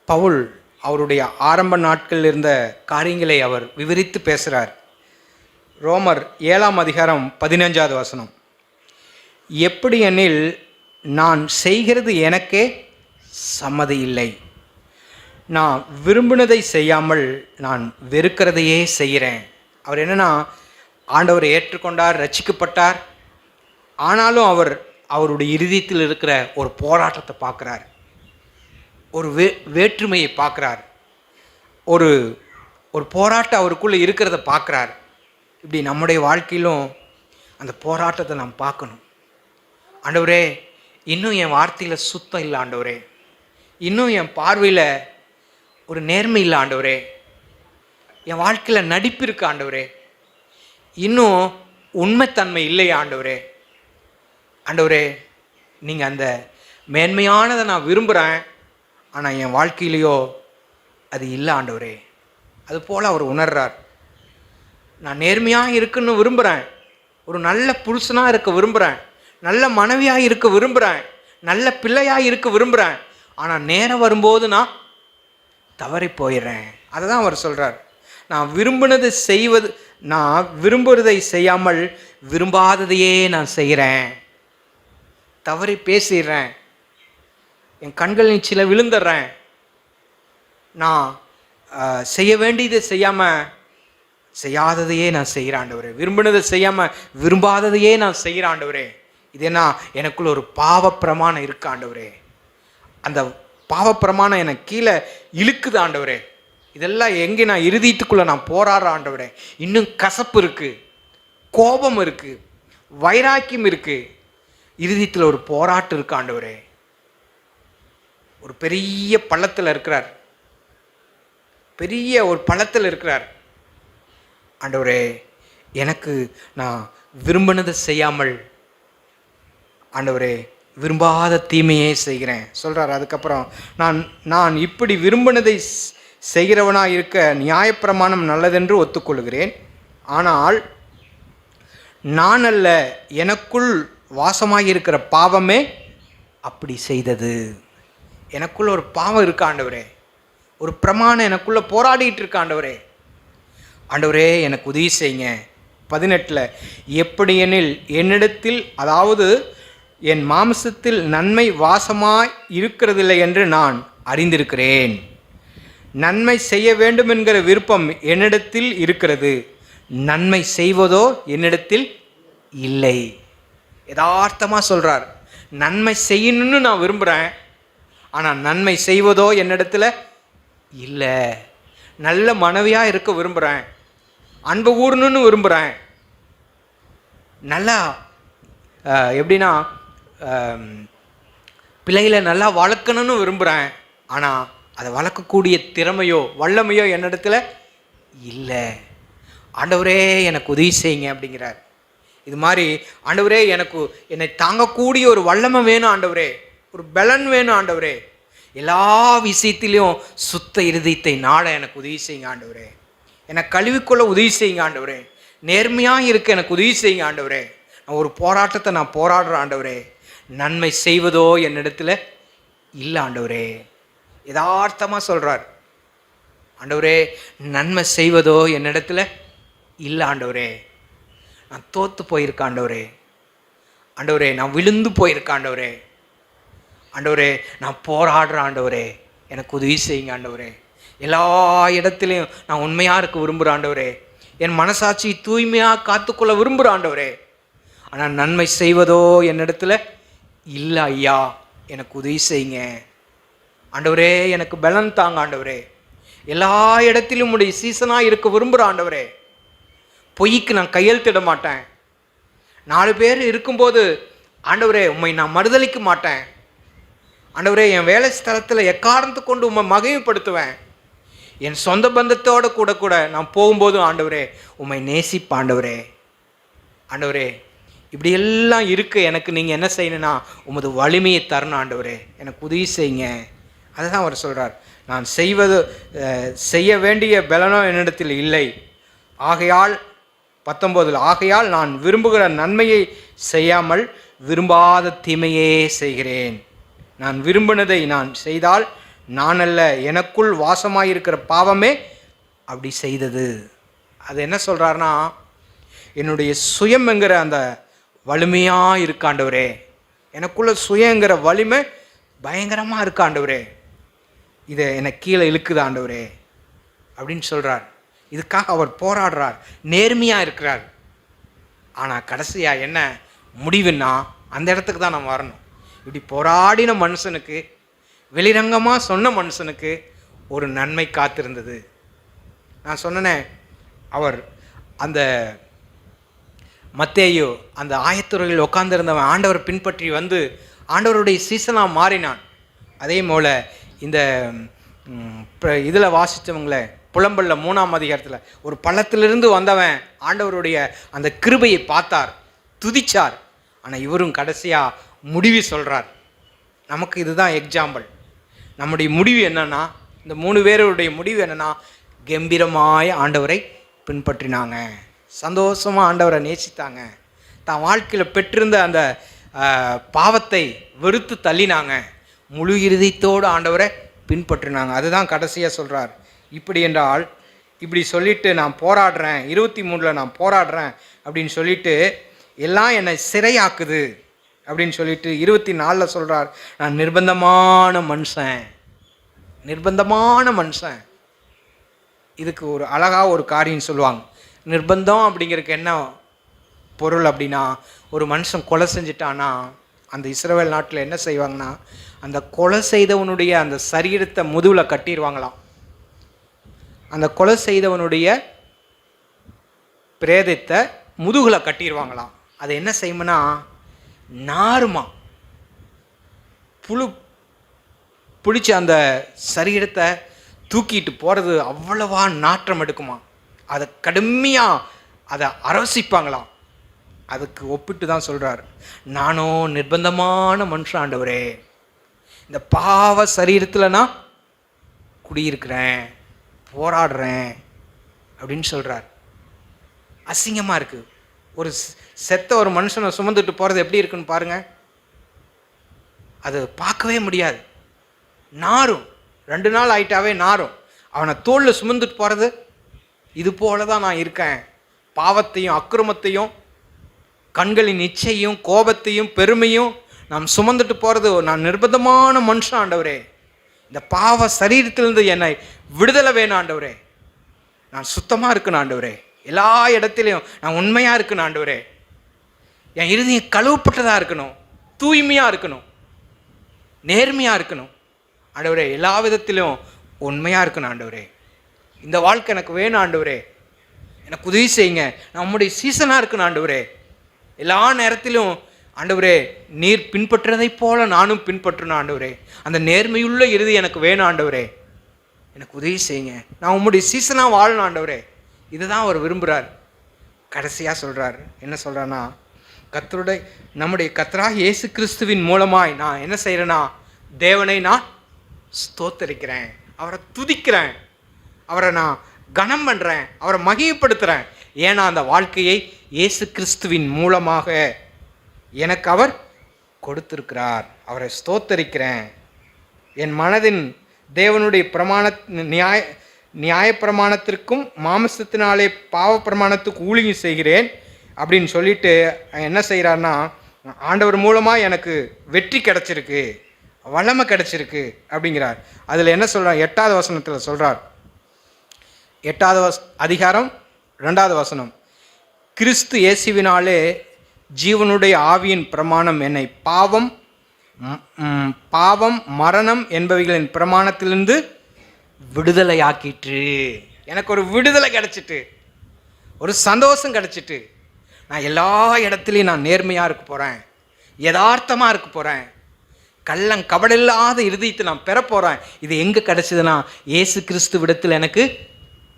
பவுல் அவருடைய ஆரம்ப நாட்களில் இருந்த காரியங்களை அவர் விவரித்து பேசுகிறார். ரோமர் 7ஆம் அதிகாரம் 15வது வசனம். எப்படி எனில் நான் செய்கிறது எனக்கே சம்மதி இல்லை. நான் விரும்பினதை செய்யாமல் நான் வெறுக்கிறதையே செய்கிறேன். அவர் என்னன்னா, ஆண்டவரை ஏற்றுக்கொண்டார், ரட்சிக்கப்பட்டார். ஆனாலும் அவருடைய இருதயத்தில் இருக்கிற ஒரு போராட்டத்தை பார்க்குறார், ஒரு வேற்றுமையை பார்க்குறார், ஒரு போராட்டம் அவருக்குள்ளே இருக்கிறத பார்க்குறார். இப்படி நம்முடைய வாழ்க்கையிலும் அந்த போராட்டத்தை நாம் பார்க்கணும். ஆண்டவரே, இன்னும் என் வார்த்தையில் சுத்தம் இல்லை ஆண்டவரே, இன்னும் என் பார்வையில் ஒரு நேர்மை இல்லை ஆண்டவரே, என் வாழ்க்கையில் நடிப்பு இருக்கு ஆண்டவரே, இன்னும் உண்மைத்தன்மை இல்லை ஆண்டவரே. ஆண்டவரே, நீங்கள் அந்த மேன்மையானதை நான் விரும்புகிறேன், ஆனால் என் வாழ்க்கையிலையோ அது இல்லை ஆண்டவரே. அது போல் அவர் உணர்றார். நான் நேர்மையாக இருக்குன்னு விரும்புகிறேன், ஒரு நல்ல புருஷனாக இருக்க விரும்புகிறேன், நல்ல மனைவியாக இருக்க விரும்புகிறேன், நல்ல பிள்ளையாக இருக்க விரும்புகிறேன், ஆனால் நேரம் வரும்போது நான் தவறி போயிடுறேன். அதை தான் அவர் சொல்கிறார். நான் விரும்புவதை செய்யாமல் விரும்பாததையே நான் செய்கிறேன், தவறி பேசிடுறேன், என் கண்களின் சில விழுந்துடுறேன், நான் செய்ய வேண்டியதை செய்யாததையே நான் செய்கிறேன் ஆண்டவரே, விரும்பினதை செய்யாமல் விரும்பாததையே நான் செய்கிறேன் ஆண்டவரே. இது என்ன, எனக்குள்ள ஒரு பாவப்பிரமாணம் இருக்கு ஆண்டவரே. அந்த பாவப்பிரமாணம் எனக்கு கீழே இழுக்குது ஆண்டவரே. இதெல்லாம் எங்கே நான் இருதயத்துக்குள்ளே நான் போராடுற ஆண்டவரே. இன்னும் கசப்பு இருக்குது, கோபம் இருக்குது, வைராக்கியம் இருக்குது, இருதயத்தில் ஒரு போராட்டம் இருக்கு ஆண்டவரே. ஒரு பெரிய பள்ளத்தில் இருக்கிறார், பெரிய ஒரு பள்ளத்தில் இருக்கிறார். ஆண்டவரே, எனக்கு நான் விரும்பினதை செய்யாமல் ஆண்டவரே விரும்பாத தீமையே செய்கிறேன் சொல்கிறார். அதுக்கப்புறம் நான் இப்படி விரும்பினதை செய்கிறவனாக இருக்க நியாயப்பிரமாணம் நல்லதென்று ஒத்துக்கொள்கிறேன். ஆனால் நான் அல்ல, எனக்குள் வாசமாக இருக்கிற பாவமே அப்படி செய்தது. எனக்குள்ள ஒரு பாவம் இருக்க ஆண்டவரே, ஒரு பிரமாணம் எனக்குள்ளே போராடிட்டு இருக்க ஆண்டவரே. ஆண்டவரே, எனக்கு உதவி செய்யுங்க. 18 எப்படி எனில் என்னிடத்தில், அதாவது என் மாம்சத்தில் நன்மை வாசமாய் இருக்கிறதில்லை என்று நான் அறிந்திருக்கிறேன். நன்மை செய்ய வேண்டும் என்கிற விருப்பம் என்னிடத்தில் இருக்கிறது, நன்மை செய்வதோ என்னிடத்தில் இல்லை. யதார்த்தமாக சொல்கிறார். நன்மை செய்யணும்னு நான் விரும்புகிறேன், ஆனால் நன்மை செய்வதோ என்னிடத்தில் இல்லை. நல்ல மனைவியாக இருக்க விரும்புகிறேன், அன்பு கூறணும்னு விரும்புகிறேன், நல்லா எப்படின்னா பிள்ளைகளை நல்லா வளர்க்கணும்னு விரும்புகிறேன், ஆனால் அதை வளர்க்கக்கூடிய திறமையோ வல்லமையோ என்னிடத்துல இல்லை. ஆண்டவரே எனக்கு உதவி செய்யுங்க அப்படிங்கிறார். இது மாதிரி ஆண்டவரே என்னை தாங்கக்கூடிய ஒரு வல்லமை வேணும் ஆண்டவரே, ஒரு பலன் வேணும் ஆண்டவரே, எல்லா விஷயத்திலையும் சுத்த இருதயத்தை நாட எனக்கு உதவி செய்யுங்க ஆண்டவரே, என்னை கழுவிக்கொள்ள உதவி செய்யுங்க ஆண்டவரே, நேர்மையாக இருக்க எனக்கு உதவி செய்யுங்க ஆண்டவரே, நான் ஒரு போராட்டத்தை நான் போராடுறேன் ஆண்டவரே, நன்மை செய்வதோ என்னிடத்துல இல்லை ஆண்டவரே. யதார்த்தமாக சொல்கிறார். ஆண்டவரே நன்மை செய்வதோ என்னிடத்துல இல்லை ஆண்டவரே, நான் தோற்று போயிருக்கேன் ஆண்டவரே, ஆண்டவரே நான் விழுந்து போயிருக்கேன் ஆண்டவரே, ஆண்டவரே நான் போராடுறேன் ஆண்டவரே, எனக்கு உதவி செய்யுங்க ஆண்டவரே, எல்லா இடத்துலையும் நான் உண்மையாக இருக்க விரும்புகிறேன் ஆண்டவரே, என் மனசாட்சி தூய்மையாக காத்துக்கொள்ள விரும்புகிறேன் ஆண்டவரே, ஆனால் நன்மை செய்வதோ என்னிடத்துல இல்லை ஐயா, எனக்கு உதவி செய்யுங்க ஆண்டவரே, எனக்கு பலன் தாங்க ஆண்டவரே, எல்லா இடத்திலும் உடைய சீசனாக இருக்க விரும்புகிறேன் ஆண்டவரே, பொய்க்கு நான் கையெழுத்திட மாட்டேன், 4 பேர் இருக்கும்போது ஆண்டவரே உம்மை நான் மறுதலிக்க மாட்டேன் ஆண்டவரே, என் வேலை ஸ்தலத்தில் எக்காரணத்து கொண்டு உம்மை மகிமைப்படுத்துவேன், என் சொந்த பந்தத்தோடு கூட நான் போகும்போதும் ஆண்டவரே உம்மை நேசிப்பேன் ஆண்டவரே, ஆண்டவரே இப்படியெல்லாம் இருக்க எனக்கு நீங்கள் என்ன செய்யணும்னா உமது வலிமையை தரணும் ஆண்டவரே, எனக்கு உதவி செய்யுங்க. அதுதான் அவர் சொல்கிறார். நான் செய்ய வேண்டிய பலனோ என்னிடத்தில் இல்லை, ஆகையால் 19 ஆகையால் நான் விரும்புகிற நன்மையை செய்யாமல் விரும்பாத தீமையே செய்கிறேன். நான் விரும்பினதை நான் செய்தால் நான் அல்ல, எனக்குள் வாசமாயிருக்கிற பாவமே அப்படி செய்தது. அது என்ன சொல்கிறாருன்னா, என்னுடைய சுயம்ங்கிற அந்த வலிமையாக இருக்காண்டவரே, எனக்குள்ள சுயங்கிற வலிமை பயங்கரமாக இருக்காண்டவரே, இதை என்னை கீழே இழுக்குது ஆண்டவரே அப்படின்னு சொல்கிறார். இதுக்காக அவர் போராடுறார், நேர்மையாக இருக்கிறார். ஆனால் கடைசியாக என்ன முடிவுன்னா அந்த இடத்துக்கு தான் நம்ம வரணும். இப்படி போராடின மனுஷனுக்கு, வெளிரங்கமாக சொன்ன மனுஷனுக்கு ஒரு நன்மை காத்திருந்தது. நான் சொன்னேனே, அவர் அந்த மத்தேயு அந்த ஆயத்துறையில் உட்கார்ந்திருந்தவன் ஆண்டவரை பின்பற்றி வந்து ஆண்டவருடைய சீசனாக மாறினான். அதே போல் இந்த இதில் வாசித்தவங்கள புலம்பல்ல 3ஆம் அதிகாரத்தில் ஒரு பள்ளத்திலிருந்து வந்தவன் ஆண்டவருடைய அந்த கிருபையை பார்த்தார், துதிச்சார். ஆனால் இவரும் கடைசியாக முடிவு சொல்கிறார். நமக்கு இதுதான் எக்ஸாம்பிள். நம்முடைய முடிவு என்னென்னா, இந்த 3 பேருடைய முடிவு என்னென்னா, கம்பீரமாய் ஆண்டவரை பின்பற்றினாங்க, சந்தோஷமாக ஆண்டவரை நேசித்தாங்க, தான் வாழ்க்கையில் பெற்றிருந்த அந்த பாவத்தை வெறுத்து தள்ளினாங்க, முழு இருதயத்தோடு ஆண்டவரை பின்பற்றினாங்க. அதுதான் கடைசியாக சொல்கிறார். இப்படி என்றால், இப்படி சொல்லிவிட்டு நான் போராடுறேன், 23 நான் போராடுறேன் அப்படின்னு சொல்லிட்டு எல்லாம் என்னை சிறையாக்குது அப்படின்னு சொல்லிட்டு 24 சொல்கிறார், நான் நிர்பந்தமான மனுஷன். இதுக்கு ஒரு அழகாக ஒரு காரியம் சொல்லுவாங்க. நிர்பந்தம் அப்படிங்கிறதுக்கு என்ன பொருள் அப்படின்னா, ஒரு மனுஷன் கொலை செஞ்சிட்டான்னா அந்த இஸ்ரவேல் நாட்டில் என்ன செய்வாங்கன்னா, அந்த கொலை செய்தவனுடைய அந்த சரீரத்தை முதுகில் கட்டிடுவாங்களாம். அந்த கொலை செய்தவனுடைய பிரேதத்தை முதுகில் கட்டிடுவாங்களாம். அதை என்ன செய்யும்னா நாருமா, புளிச்சு அந்த சரீரத்தை தூக்கிட்டு போகிறது அவ்வளவா நாற்றம் எடுக்குமா. அதை கடுமையாக அதை அரசிப்பாங்களாம். அதுக்கு ஒப்பிட்டு தான் சொல்கிறார், நானும் நிர்பந்தமான மனுஷன் ஆண்டவரே, இந்த பாவ சரீரத்தில் நான் குடியிருக்கிறேன், போராடுறேன் அப்படின்னு சொல்கிறார். அசிங்கமாக இருக்குது. ஒரு செத்த ஒரு மனுஷனை சுமந்துட்டு போகிறது எப்படி இருக்குன்னு பாருங்கள். அது பார்க்கவே முடியாது, நாரும். 2 நாள் ஆயிட்டாவே நாரும். அவனை தோளில் சுமந்துட்டு போகிறது, இது போல தான் நான் இருக்கேன். பாவத்தையும் அக்கிரமத்தையும் கண்களின் இச்சையும் கோபத்தையும் பெருமையும் நாம் சுமந்துட்டு போகிறது. நான் நிர்பந்தமான மனுஷன் ஆண்டவரே, இந்த பாவ சரீரத்திலிருந்து என்னை விடுதலை வேணும் ஆண்டவரே, நான் சுத்தமாக இருக்கணும் ஆண்டவரே, எல்லா இடத்துலையும் நான் உண்மையாக இருக்கணும் ஆண்டவரே. என் இருதயம் கழுவப்பட்டதாக இருக்கணும், தூய்மையாக இருக்கணும், நேர்மையாக இருக்கணும் ஆண்டவரே. எல்லா விதத்திலும் உண்மையாக இருக்கணும் ஆண்டவரே. இந்த வாழ்க்கை எனக்கு வேணும் ஆண்டவரே, எனக்கு உதவி செய்யுங்க. நான் உம்முடைய சீசனாக இருக்கணும் ஆண்டவரே. எல்லா நேரத்திலும் ஆண்டவரே நீர் பின்பற்றுறதை போல நானும் பின்பற்றணும் ஆண்டவரே. அந்த நேர்மையுள்ள இறுதி எனக்கு வேணும் ஆண்டவரே, எனக்கு உதவி செய்யுங்க. நான் உம்முடைய சீசனாக வாழணும் ஆண்டவரே. இதுதான் அவர் விரும்புகிறார். கடைசியாக சொல்கிறார், என்ன சொல்கிறான்னா, நம்முடைய கர்த்தராகிய இயேசு கிறிஸ்துவின் மூலமாய் நான் என்ன செய்கிறேன்னா, தேவனை நான் ஸ்தோத்தரிக்கிறேன், அவரை துதிக்கிறேன், அவரை நான் கனம் பண்ணுறேன், அவரை மகிமைப்படுத்துகிறேன். ஏன்னா அந்த வாழ்க்கையை இயேசு கிறிஸ்துவின் மூலமாக எனக்கு அவர் கொடுத்திருக்கிறார். அவரை ஸ்தோத்தரிக்கிறேன். என் மனதின் தேவனுடைய நியாய பிரமாணத்திற்கும் மாமிசத்தினாலே பாவ பிரமாணத்துக்கு ஊழியம் செய்கிறேன் அப்படின்னு சொல்லிட்டு என்ன செய்கிறார்னா, ஆண்டவர் மூலமாக எனக்கு வெற்றி கிடச்சிருக்கு, வல்லமை கிடச்சிருக்கு அப்படிங்கிறார். அதில் என்ன சொல்கிறார், 8வது வசனத்தில் சொல்கிறார். 8வது அதிகாரம் 2வது வசனம், கிறிஸ்து இயேசுவினாலே ஜீவனுடைய ஆவியின் பிரமாணம் என்னை பாவம் மரணம் என்பவைகளின் பிரமாணத்திலிருந்து விடுதலையாக்கிற்று. எனக்கு ஒரு விடுதலை கிடச்சிட்டு, ஒரு சந்தோஷம் கிடச்சிட்டு, நான் எல்லா இடத்துலையும் நான் நேர்மையாக இருக்க போகிறேன், யதார்த்தமாக இருக்க போகிறேன், கபடில்லாத இருதயத்தை நான் பெற போகிறேன். இது எங்கே கிடச்சிதுன்னா இயேசு கிறிஸ்துவிடத்தில் எனக்கு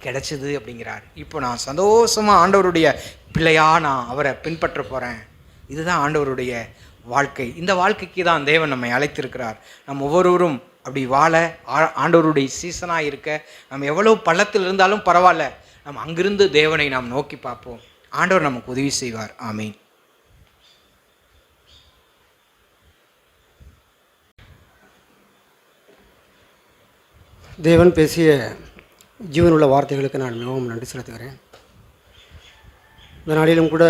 கிடச்சிது அப்படிங்கிறார். இப்போ நான் சந்தோஷமாக ஆண்டவருடைய பிள்ளையாக நான் அவரை பின்பற்ற போகிறேன். இதுதான் ஆண்டவருடைய வாழ்க்கை. இந்த வாழ்க்கைக்கு தான் தேவன் நம்மை அழைத்திருக்கிறார். நம்ம ஒவ்வொருவரும் அப்படி வாழ, ஆண்டவருடைய சீசனாக இருக்க, நம்ம எவ்வளோ பள்ளத்தில் இருந்தாலும் பரவாயில்ல, நம்ம அங்கிருந்து தேவனை நாம் நோக்கி பார்ப்போம். ஆண்டவர் நமக்கு உதவி செய்வார். ஆமீன். தேவன் பேசிய ஜீவனுள்ள வார்த்தைகளுக்கு நான் மிகவும் நன்றி செலுத்துகிறேன். இந்த நாளிலும் கூட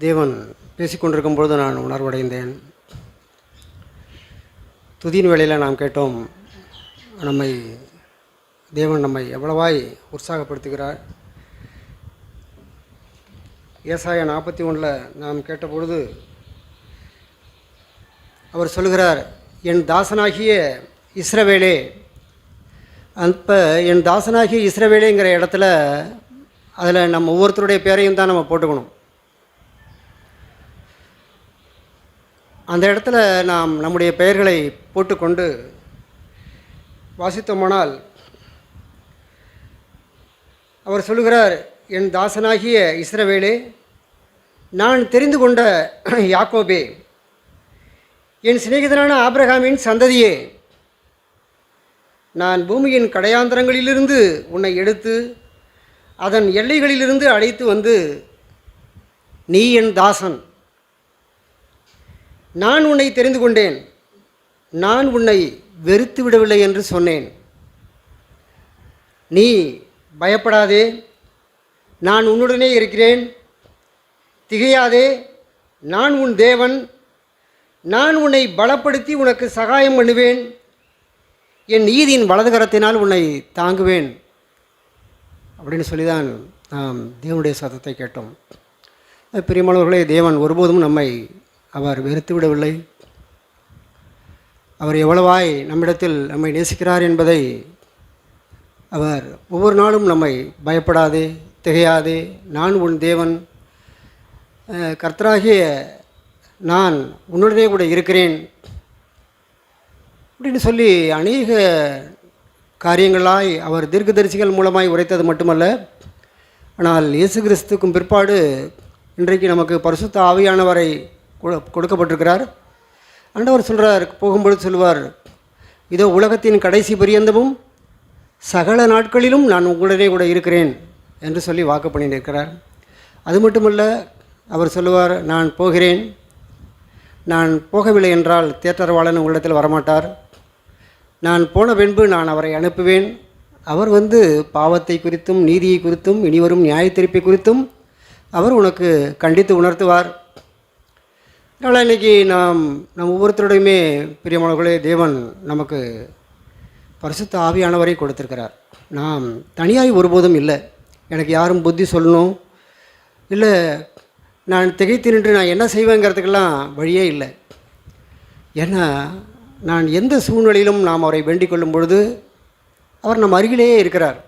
தேவன் பேசிக்கொண்டிருக்கும் பொழுது நான் உணர்வடைந்தேன். துதியின் வேளையில் நாம் கேட்டோம், தேவன் நம்மை எவ்வளவாய் உற்சாகப்படுத்துகிறார். ஏசாயா 41 நாம் கேட்டபொழுது அவர் சொல்கிறார், என் தாசனாகிய இஸ்ரவேலே. அப்போ என் தாசனாகிய இஸ்ரவேலேங்கிற இடத்துல அதில் நம்ம ஒவ்வொருத்தருடைய பேரையும் தான் நம்ம போட்டுக்கணும். அந்த இடத்துல நாம் நம்முடைய பெயர்களை போட்டுக்கொண்டு வாசித்தோமானால் அவர் சொல்லுகிறார், என் தாசனாகிய இஸ்ரவேலே, நான் தெரிந்து கொண்ட யாக்கோபே, என் சிநேகிதனான ஆபிரகாமின் சந்ததியே, நான் பூமியின் கடையாந்தரங்களிலிருந்து உன்னை எடுத்து அதன் எல்லைகளிலிருந்து அழைத்து வந்து, நீ என் தாசன், நான் உன்னை தெரிந்து கொண்டேன், நான் உன்னை வெறுத்து விடவில்லை என்று சொன்னேன். நீ பயப்படாதே, நான் உன்னுடனே இருக்கிறேன், திகையாதே, நான் உன் தேவன், நான் உன்னை பலப்படுத்தி உனக்கு சகாயம் பண்ணுவேன், என் நீதியின் வலது கரத்தினால் உன்னை தாங்குவேன் அப்படின்னு சொல்லி தான் நாம் தேவனுடைய சத்தத்தை கேட்டோம். பிரியமானவர்களே, தேவன் ஒருபோதும் நம்மை அவர் வெறுத்து விடவில்லை. அவர் எவ்வளவாய் நம்மிடத்தில் நம்மை நேசிக்கிறார் என்பதை அவர் ஒவ்வொரு நாளும் நம்மை பயப்படாதே, திகையாதே, நான் உன் தேவன், கர்த்தராகிய நான் உன்னுடனே கூட இருக்கிறேன் அப்படின்னு சொல்லி அநேக காரியங்களாய் அவர் தீர்க்கதரிசிகள் மூலமாய் உரைத்தது மட்டுமல்ல, ஆனால் இயேசு கிறிஸ்துக்கும் பிற்பாடு இன்றைக்கு நமக்கு பரிசுத்த ஆவியானவரை கொடுக்கப்பட்டிருக்கிறார். ஆண்டவர் சொல்கிறார், போகும்பொழுது சொல்லுவார், இதோ உலகத்தின் கடைசி பரியந்தமும் சகல நாட்களிலும் நான் உங்களுடனே கூட இருக்கிறேன் என்று சொல்லி வாக்கு பண்ணியிருக்கிறார். அது மட்டுமல்ல, அவர் சொல்லுவார், நான் போகிறேன், நான் போகவில்லை என்றால் தேற்றரவாளன் உங்களிடத்தில் வரமாட்டார், நான் போன பின்பு நான் அவரை அனுப்புவேன், அவர் வந்து பாவத்தை குறித்தும் நீதியை குறித்தும் இனிவரும் நியாயத்தீர்ப்பை குறித்தும் அவர் உனக்கு கண்டித்து உணர்த்துவார். அதனால் இன்றைக்கி நம் ஒவ்வொருத்தருடையுமே பிரியமானவர்களே, தேவன் நமக்கு பரிசுத்த ஆவியானவரை கொடுத்திருக்கிறார். நாம் தனியாய் ஒருபோதும் இல்லை. எனக்கு யாரும் புத்தி சொல்லணும், இல்லை நான் திகைத்து நின்று நான் என்ன செய்வேங்கிறதுக்கெல்லாம் வழியே இல்லை. ஏன்னா நான் எந்த சூழ்நிலையிலும் நாம் அவரை வேண்டிக் கொள்ளும் பொழுது அவர் நம் அருகிலேயே இருக்கிறார்.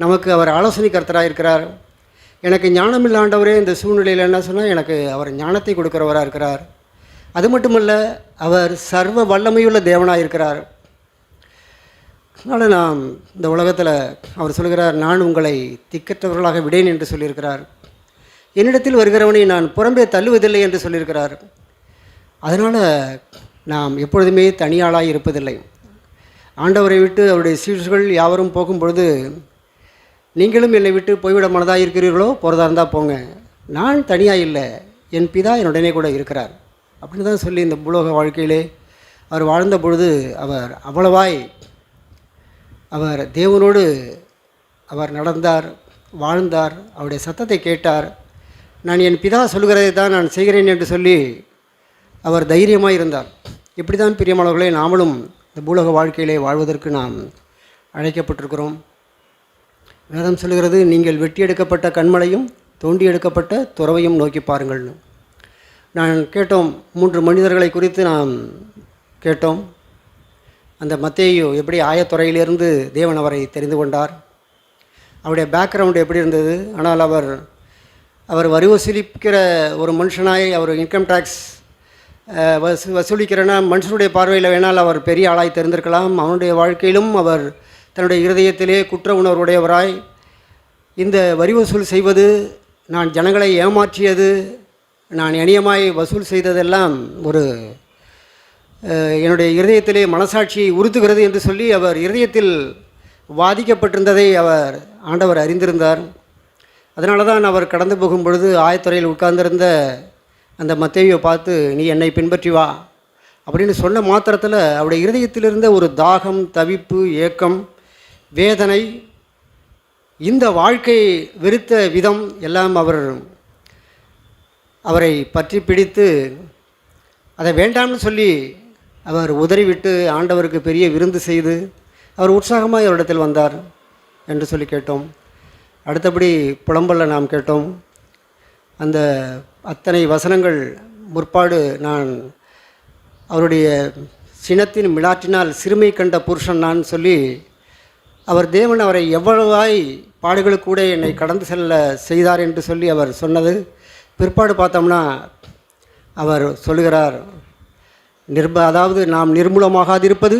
நமக்கு அவர் ஆலோசனை கர்த்தராக இருக்கிறார். எனக்கு ஞானம் இல்லாண்டவரே இந்த சூழ்நிலையில் என்ன சொன்னால் எனக்கு அவர் ஞானத்தை கொடுக்குறவராக இருக்கிறார். அது மட்டுமல்ல, அவர் சர்வ வல்லமையுள்ள தேவனாக இருக்கிறார். அதனால் நாம் இந்த உலகத்தில் அவர் சொல்கிறார், நான் உங்களை திக்கற்றவர்களாக விடேன் என்று சொல்லியிருக்கிறார். என்னிடத்தில் வருகிறவனை நான் புறம்பே தள்ளுவதில்லை என்று சொல்லியிருக்கிறார். அதனால் நாம் எப்பொழுதுமே தனியாளாக இருப்பதில்லை. ஆண்டவரை விட்டு அவருடைய சீடர்கள் யாவரும் போகும்பொழுது, நீங்களும் என்னை விட்டு போய்விட மனதாக இருக்கிறீர்களோ, போகிறதா இருந்தால் போங்க, நான் தனியாக இல்லை, என் பிதா என்னுடனே கூட இருக்கிறார் அப்படின்னு தான் சொல்லி இந்த பூலோக வாழ்க்கையிலே அவர் வாழ்ந்த பொழுது அவர் அவ்வளவாய் அவர் தேவனோடு அவர் நடந்தார், வாழ்ந்தார், அவருடைய சத்தத்தை கேட்டார். நான் என் பிதா சொல்கிறதை தான் நான் செய்கிறேன் என்று சொல்லி அவர் தைரியமாக இருந்தார். இப்படி தான் பிரியமானவர்களே, நாமளும் இந்த பூலோக வாழ்க்கையிலே வாழ்வதற்கு நாம் அழைக்கப்பட்டிருக்கிறோம். வேதம் சொல்கிறது, நீங்கள் வெட்டி எடுக்கப்பட்ட கண்மலையும் தோண்டி எடுக்கப்பட்ட துறவையும் நோக்கி பாருங்கள்னு. நான் கேட்டோம், 3 மனிதர்களை குறித்து நாம் கேட்டோம். அந்த மத்தேயு எப்படி ஆயத்துறையிலிருந்து தேவன் அவரை தெரிந்து கொண்டார், அவருடைய பேக்ரவுண்டு எப்படி இருந்தது. ஆனால் அவர் வரி வசூலிக்கிற ஒரு மனுஷனாய், அவர் இன்கம் டேக்ஸ் வசூலிக்கிறனா மனுஷனுடைய பார்வையில் வேணால் அவர் பெரிய ஆளாய் தெரிந்திருக்கலாம். அவனுடைய வாழ்க்கையிலும் அவர் தன்னுடைய இருதயத்திலே குற்ற உணர்வுடையவராய், இந்த வரி வசூல் செய்வது, நான் ஜனங்களை ஏமாற்றியது, நான் அநியமாய் வசூல் செய்ததெல்லாம் ஒரு என்னுடைய இருதயத்திலே மனசாட்சியை உறுத்துகிறது என்று சொல்லி அவர் இருதயத்தில் வாதிக்கப்பட்டிருந்ததை ஆண்டவர் அறிந்திருந்தார். அதனால தான் அவர் கடந்து போகும் பொழுது ஆயத்துறையில் உட்கார்ந்திருந்த அந்த மத்தேயுவை பார்த்து, நீ என்னை பின்பற்றி வா அப்படின்னு சொன்ன மாத்திரத்தில் அவருடைய இருதயத்திலிருந்த ஒரு தாகம், தவிப்பு, ஏக்கம், வேதனை, இந்த வாழ்க்கை வெறுத்த விதம் எல்லாம் அவரை பற்றி பிடித்து அதை வேண்டாம்னு சொல்லி அவர் உதறிவிட்டு ஆண்டவருக்கு பெரிய விருந்து செய்து அவர் உற்சாகமாக அவரிடத்தில் வந்தார் என்று சொல்லி கேட்டோம். அடுத்தபடி புலம்பல்ல நாம் கேட்டோம். அந்த அத்தனை வசனங்கள் முற்பாடு, நான் அவருடைய சினத்தின் மிளாற்றினால் சிறுமை கண்ட புருஷன் நான் சொல்லி அவர் தேவன் அவரை எவ்வளவாய் பாடுகளுக்கு கூட என்னை கடந்து செல்ல செய்தார் என்று சொல்லி அவர் சொன்னது. பிற்பாடு பார்த்தோம்னா அவர் சொல்லுகிறார், அதாவது நாம் நிர்மூலமாகாதிருப்பது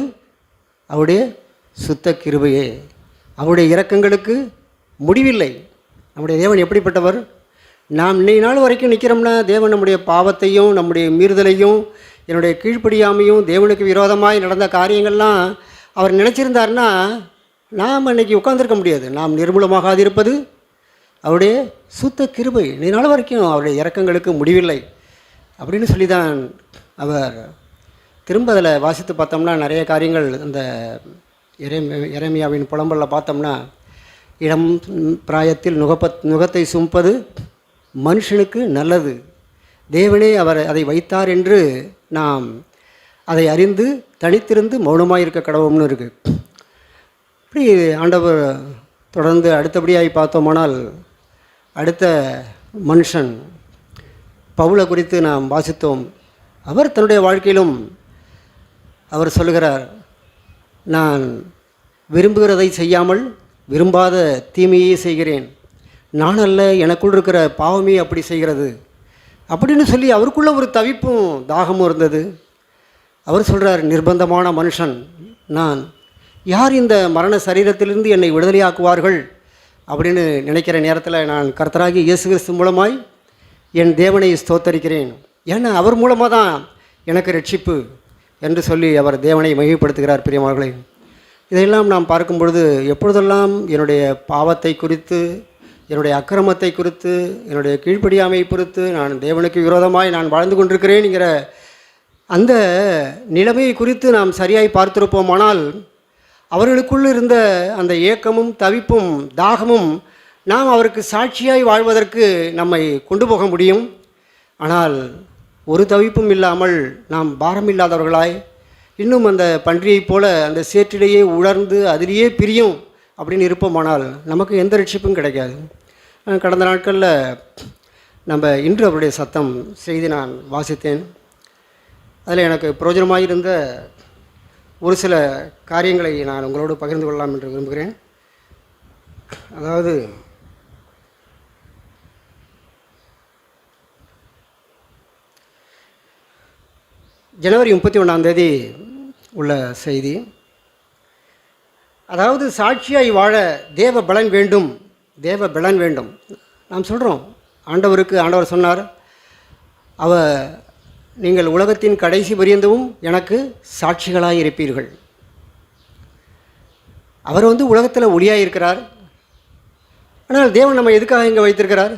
அவருடைய சுத்த கிருபையே, அவருடைய இரக்கங்களுக்கு முடிவில்லை. நம்முடைய தேவன் எப்படிப்பட்டவர்? நாம் இன்னை நாள் வரைக்கும் நிற்கிறோம்னா தேவன் நம்முடைய பாவத்தையும் நம்முடைய மீறுதலையும் என்னுடைய கீழ்ப்படியாமையும் தேவனுக்கு விரோதமாய் நடந்த காரியங்கள்லாம் அவர் நினச்சிருந்தார்னா நாம் அன்றைக்கி உட்கார்ந்துருக்க முடியாது. நாம் நிர்மூலமாகாதிருப்பது அவருடைய சுத்த கிருபை, இன்னை நாள் வரைக்கும் அவருடைய இரக்கங்களுக்கு முடிவில்லை அப்படின்னு சொல்லி தான் அவர் திரும்ப அதில் வாசித்து பார்த்தோம்னா நிறைய காரியங்கள் அந்த எரேமியாவின் புலம்பலில் பார்த்தோம்னா, இளம் பிராயத்தில் நுகத்தை சுமப்பது மனுஷனுக்கு நல்லது, தேவனே அவர் அதை வைத்தார் என்று நாம் அதை அறிந்து தனித்திருந்து மௌனமாக இருக்க கடவுள்னு இருக்குது. இப்படி ஆண்டவர் தொடர்ந்து அடுத்தபடியாகி பார்த்தோமானால், அடுத்த மனுஷன் பவுலை குறித்து நாம் வாசித்தோம். அவர் தன்னுடைய வாழ்க்கையிலும் அவர் சொல்லுகிறார், நான் விரும்புகிறதை செய்யாமல் விரும்பாத தீமையே செய்கிறேன், நான் அல்ல எனக்குள் இருக்கிற பாவமே அப்படி செய்கிறது அப்படின்னு சொல்லி அவருக்குள்ள ஒரு தவிப்பும் தாகமும் இருந்தது. அவர் சொல்கிறார், நிர்பந்தமான மனுஷன் நான், யார் இந்த மரண சரீரத்திலிருந்து என்னை விடுதலையாக்குவார்கள் அப்படின்னு நினைக்கிற நேரத்தில் நான் கர்த்தராகி இயேசு கிறிஸ்து மூலமாய் என் தேவனை ஸ்தோத்தரிக்கிறேன், ஏன்னா அவர் மூலமாக தான் எனக்கு ரட்சிப்பு என்று சொல்லி அவர் தேவனை மகிமைப்படுத்துகிறார். பிரியமானவர்களே, இதையெல்லாம் நாம் பார்க்கும் பொழுது எப்பொழுதெல்லாம் என்னுடைய பாவத்தை குறித்து, என்னுடைய அக்கிரமத்தை குறித்து, என்னுடைய கீழ்ப்படியாமை குறித்து நான் தேவனுக்கு விரோதமாய் நான் வாழ்ந்து கொண்டிருக்கிறேன்ங்கிற அந்த நிலைமையை குறித்து நாம் சரியாய் பார்த்திருப்போமானால், அவர்களுக்குள் இருந்த அந்த ஏக்கமும் தவிப்பும் தாகமும் நாம் அவருக்கு சாட்சியாய் வாழ்வதற்கு நம்மை கொண்டு போக முடியும். ஆனால் ஒரு தவிப்பும் இல்லாமல் நாம் பாரமில்லாதவர்களாய் இன்னும் அந்த பன்றியைப் போல அந்த சேற்றிலேயே உணர்ந்து அதிலேயே பிரியும் அப்படின்னு இருப்போமானால் நமக்கு எந்த ரட்சிப்பும் கிடைக்காது. கடந்த நாட்களில் இன்று அவருடைய சத்தம் செய்தி நான் வாசித்தேன். அதில் எனக்கு பிரயோஜனமாக இருந்த ஒரு சில காரியங்களை நான் உங்களோடு பகிர்ந்து கொள்ளலாம் என்று விரும்புகிறேன். அதாவது ஜனவரி 31 உள்ள செய்தி. அதாவது சாட்சியாய் வாழ தேவ பலன் வேண்டும், தேவ பலன் வேண்டும். நாம் சொல்கிறோம், ஆண்டவர் சொன்னார், நீங்கள் உலகத்தின் கடைசி பரியந்தமும் எனக்கு சாட்சிகளாக இருப்பீர்கள். அவர் உலகத்தில் ஒளியாக இருக்கிறார். ஆனால் தேவன் நம்மை எதுக்காக இங்கே வைத்திருக்கிறார்?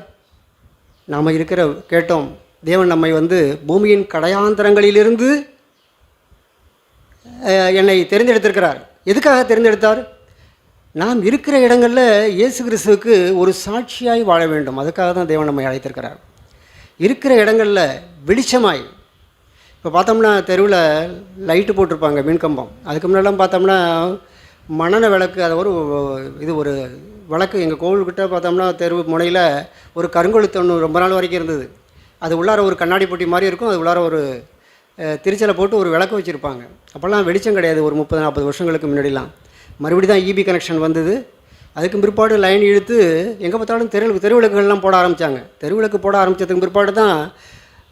நாம் கேட்டோம், தேவன் நம்மை பூமியின் கடையாந்தரங்களிலிருந்து என்னை தெரிந்தெடுத்திருக்கிறார். எதுக்காக தெரிந்தெடுத்தார்? நாம் இருக்கிற இடங்களில் இயேசு கிறிஸ்துவுக்கு ஒரு சாட்சியாய் வாழ வேண்டும். அதுக்காக தான் தேவன் நம்மை அழைத்திருக்கிறார். இருக்கிற இடங்களில் வெளிச்சமாய், இப்போ பார்த்தோம்னா தெருவில் லைட்டு போட்டிருப்பாங்க, மின்கம்பம். அதுக்கு முன்னெல்லாம் பார்த்தோம்னா மணன விளக்கு, அது ஒரு விளக்கு. எங்கள் கோவில்கிட்ட பார்த்தோம்னா தெரு முனையில் ஒரு கருங்கொழுத்தொன்று ரொம்ப நாள் வரைக்கும் இருந்தது. அது உள்ளார ஒரு கண்ணாடி பொட்டி மாதிரி இருக்கும். அது உள்ளார ஒரு திருச்சலை போட்டு ஒரு விளக்கு வச்சுருப்பாங்க. அப்போல்லாம் வெளிச்சம் கிடையாது. ஒரு 30-40 வருஷங்களுக்கு முன்னாடிலாம். மறுபடி தான் ஈபி கனெக்ஷன் வந்தது. அதுக்கு பிற்பாடு லைன் இழுத்து எங்கே பார்த்தாலும் தெருவிளக்குகள்லாம் போட ஆரம்பித்தாங்க. தெருவிளக்கு போட ஆரம்பித்ததுக்கு பிற்பாடு தான்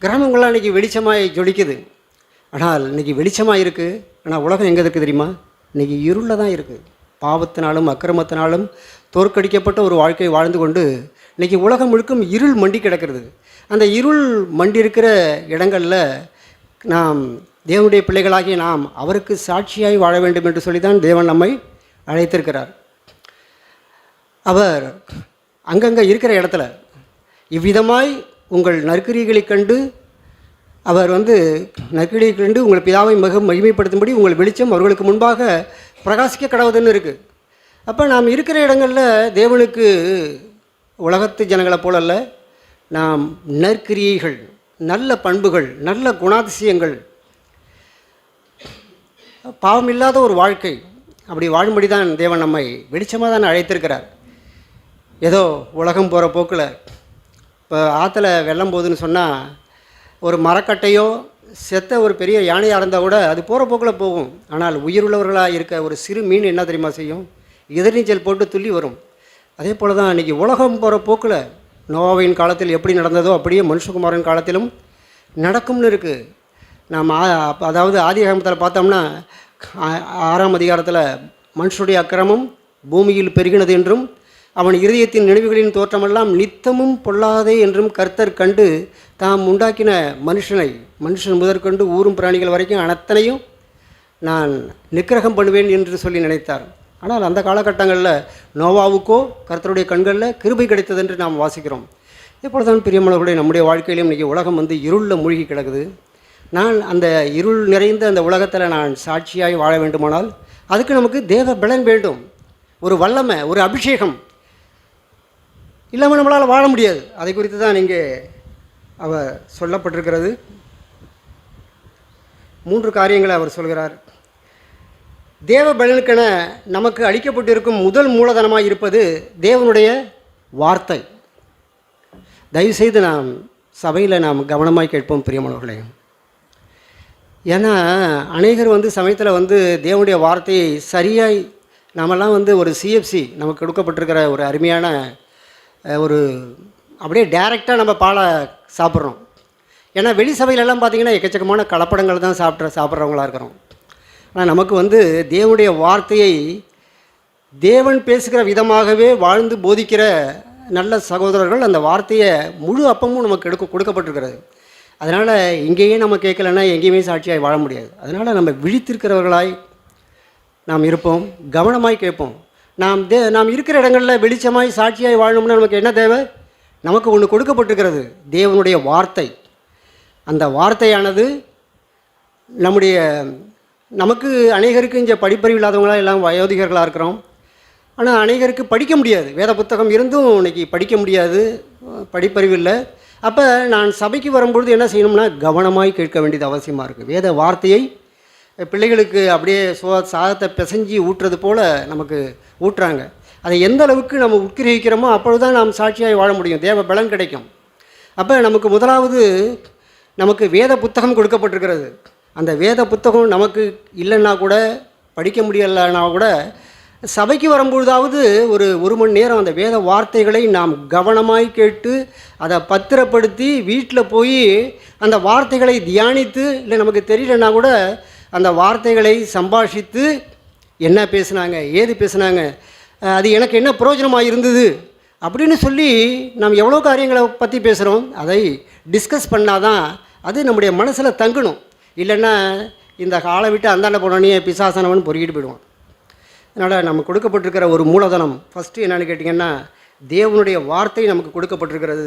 கிராமங்கள்லாம் இன்றைக்கி வெளிச்சமாக ஜொலிக்குது. ஆனால் இன்றைக்கி வெளிச்சமாக இருக்குது. ஆனால் உலகம் எங்கே இருக்குது தெரியுமா? இன்றைக்கி இருளில் தான் இருக்குது. பாவத்தினாலும் அக்கிரமத்தினாலும் தோற்கடிக்கப்பட்ட ஒரு வாழ்க்கை வாழ்ந்து கொண்டு இன்றைக்கி உலகம் முழுக்கும் இருள் மண்டி கிடக்கிறது. அந்த இருள் மண்டி இருக்கிற இடங்களில் நாம் தேவனுடைய பிள்ளைகளாகிய நாம் அவருக்கு சாட்சியாய் வாழ வேண்டும் என்று சொல்லி தான் தேவன் நம்மை அழைத்திருக்கிறார். அவர் அங்கங்கே இருக்கிற இடத்துல இவ்விதமாய் உங்கள் நற்கிரியைகளைக் கண்டு அவர் நற்கிரியைகளைக் கண்டு உங்கள் பிதாவை மிக மகிமைப்படுத்தும்படி உங்கள் வெளிச்சம் அவர்களுக்கு முன்பாக பிரகாசிக்க கடவுதுன்னு இருக்குது. அப்போ நாம் இருக்கிற இடங்களில் தேவனுக்கு உலகத்து ஜனங்களை போல அல்ல, நாம் நற்கிரியைகள், நல்ல பண்புகள், நல்ல குணாதிசயங்கள், பாவம் இல்லாத ஒரு வாழ்க்கை, அப்படி வாழும்படி தான் தேவன் நம்மை வெளிச்சமாக தான் அழைத்திருக்கிறார். ஏதோ உலகம் போகிற போக்கில், இப்போ ஆற்றுல வெள்ளம் போகுதுன்னு சொன்னால் ஒரு மரக்கட்டையோ செத்த ஒரு பெரிய யானையாக இருந்தால் கூட அது போகிற போக்கில் போகும். ஆனால் உயிருள்ளவர்களாக இருக்க ஒரு சிறு மீன் என்ன தெரியுமா செய்யும்? எதிர்நீச்சல் போட்டு துள்ளி வரும். அதே போல் தான் இன்றைக்கி உலகம் போகிற போக்கில் நோவாவின் காலத்தில் எப்படி நடந்ததோ அப்படியே மனுஷகுமாரின் காலத்திலும் நடக்கும்னு இருக்குது. நாம் அதாவது ஆதிகாமத்தில் பார்த்தோம்னா 6ஆம் அதிகாரத்தில் மனுஷனுடைய அக்கிரமம் பூமியில் பெருகினது என்றும் அவன் இருதயத்தின் நினைவுகளின் தோற்றமெல்லாம் நித்தமும் பொல்லாதே என்றும் கர்த்தர் கண்டு தாம் உண்டாக்கின மனுஷன் முதற்கொண்டு ஊரும் பிராணிகள் வரைக்கும் அனைத்தனையும் நான் நிக்கிரகம் பண்ணுவேன் என்று சொல்லி நினைத்தார். ஆனால் அந்த காலகட்டங்களில் நோவாவுக்கோ கர்த்தருடைய கண்களில் கிருபை கிடைத்தது என்று நாம் வாசிக்கிறோம். இப்பொழுது தான் பிரியமானவர்களுடைய நம்முடைய வாழ்க்கையிலும் இன்றைக்கி உலகம் இருளில் மூழ்கி கிடக்குது. நான் அந்த இருள் நிறைந்த அந்த உலகத்தில் நான் சாட்சியாய் வாழ வேண்டுமானால் அதுக்கு நமக்கு தேவ பலன் வேண்டும், ஒரு வல்லமை, ஒரு அபிஷேகம் இல்லாமல் நம்மளால் வாழ முடியாது. அதை குறித்து தான் இங்கே அவர் சொல்லப்பட்டிருக்கிறது. 3 காரியங்களை அவர் சொல்கிறார். தேவ பலனுக்கென நமக்கு அளிக்கப்பட்டிருக்கும் முதல் மூலதனமாக இருப்பது தேவனுடைய வார்த்தை. தயவுசெய்து நாம் சபையில் நாம் கவனமாக கேட்போம் பிரியமானவர்களே. ஏன்னா அநேகர் சமயத்தில் தேவனுடைய வார்த்தையை சரியாய் நாமெல்லாம் ஒரு சிஎஃப்சி நமக்கு கொடுக்கப்பட்டிருக்கிற ஒரு அருமையான ஒரு அப்படியே டைரெக்டாக நம்ம பாலை சாப்பிட்றோம். ஏன்னா வெளி சபையிலெல்லாம் பார்த்திங்கன்னா எக்கச்சக்கமான கலப்படங்கள் தான் சாப்பிட்றவங்களாக இருக்கிறோம். ஆனால் நமக்கு தேவனுடைய வார்த்தையை தேவன் பேசுகிற விதமாகவே வாழ்ந்து போதிக்கிற நல்ல சகோதரர்கள் அந்த வார்த்தையை முழு அப்பமும் நமக்கு கொடுக்கப்பட்டிருக்கிறது. அதனால் இங்கேயே நம்ம கேட்கலன்னா எங்கேயுமே சாட்சியாய் வாழ முடியாது. அதனால் நம்ம விழித்திருக்கிறவர்களாய் நாம் இருப்போம், கவனமாய் கேட்போம். நாம் இருக்கிற இடங்களில் வெளிச்சமாய் சாட்சியாய் வாழணும்னா நமக்கு என்ன தேவை? நமக்கு ஒன்று கொடுக்கப்பட்டிருக்கிறது, தேவனுடைய வார்த்தை. அந்த வார்த்தையானது நமக்கு அநேகருக்கு இங்கே படிப்பறிவு இல்லாதவங்களாம் எல்லாம் வயோதிகர்களாக இருக்கிறோம். ஆனால் அநேகருக்கு படிக்க முடியாது. வேத புத்தகம் இருந்தும் இன்றைக்கி படிக்க முடியாது, படிப்பறிவு இல்லை. அப்போ நான் சபைக்கு வரும்பொழுது என்ன செய்யணும்னா கவனமாய் கேட்க வேண்டியது அவசியமாக இருக்குது. வேத வார்த்தையை பிள்ளைகளுக்கு அப்படியே சாதத்தை பிசைஞ்சி ஊட்டுறது போல் நமக்கு ஊட்டுறாங்க. அதை எந்த அளவுக்கு நம்ம உட்கிரகிக்கிறோமோ அப்பொழுது தான் நாம் சாட்சியாய் வாழ முடியும், தேவ பலன் கிடைக்கும். அப்போ நமக்கு முதலாவது நமக்கு வேத புத்தகம் கொடுக்கப்பட்டிருக்கிறது. அந்த வேத புத்தகம் நமக்கு இல்லைன்னா கூட, படிக்க முடியலைன்னா கூட, சபைக்கு வரும்பொழுதாவது ஒரு மணி நேரம் அந்த வேத வார்த்தைகளை நாம் கவனமாய் கேட்டு அதை பத்திரப்படுத்தி வீட்டில் போய் அந்த வார்த்தைகளை தியானித்து, இல்லை நமக்கு தெரியலன்னா கூட அந்த வார்த்தைகளை சம்பாஷித்து என்ன பேசுனாங்க, ஏது பேசுனாங்க, அது எனக்கு என்ன பிரயோஜனமாக இருந்தது அப்படின்னு சொல்லி நாம் எவ்வளோ காரியங்களை பற்றி பேசுகிறோம். அதை டிஸ்கஸ் பண்ணாதான் அது நம்முடைய மனசில் தங்கணும். இல்லைன்னா இந்த காலை விட்டு அந்தாண்ட போனோடனே பிசாசானவன் பொறுக்கிட்டு போயிடுவான். அதனால் நமக்கு கொடுக்கப்பட்டிருக்கிற ஒரு மூலதனம் ஃபஸ்ட்டு என்னென்னு கேட்டிங்கன்னா, தேவனுடைய வார்த்தை நமக்கு கொடுக்கப்பட்டிருக்கிறது.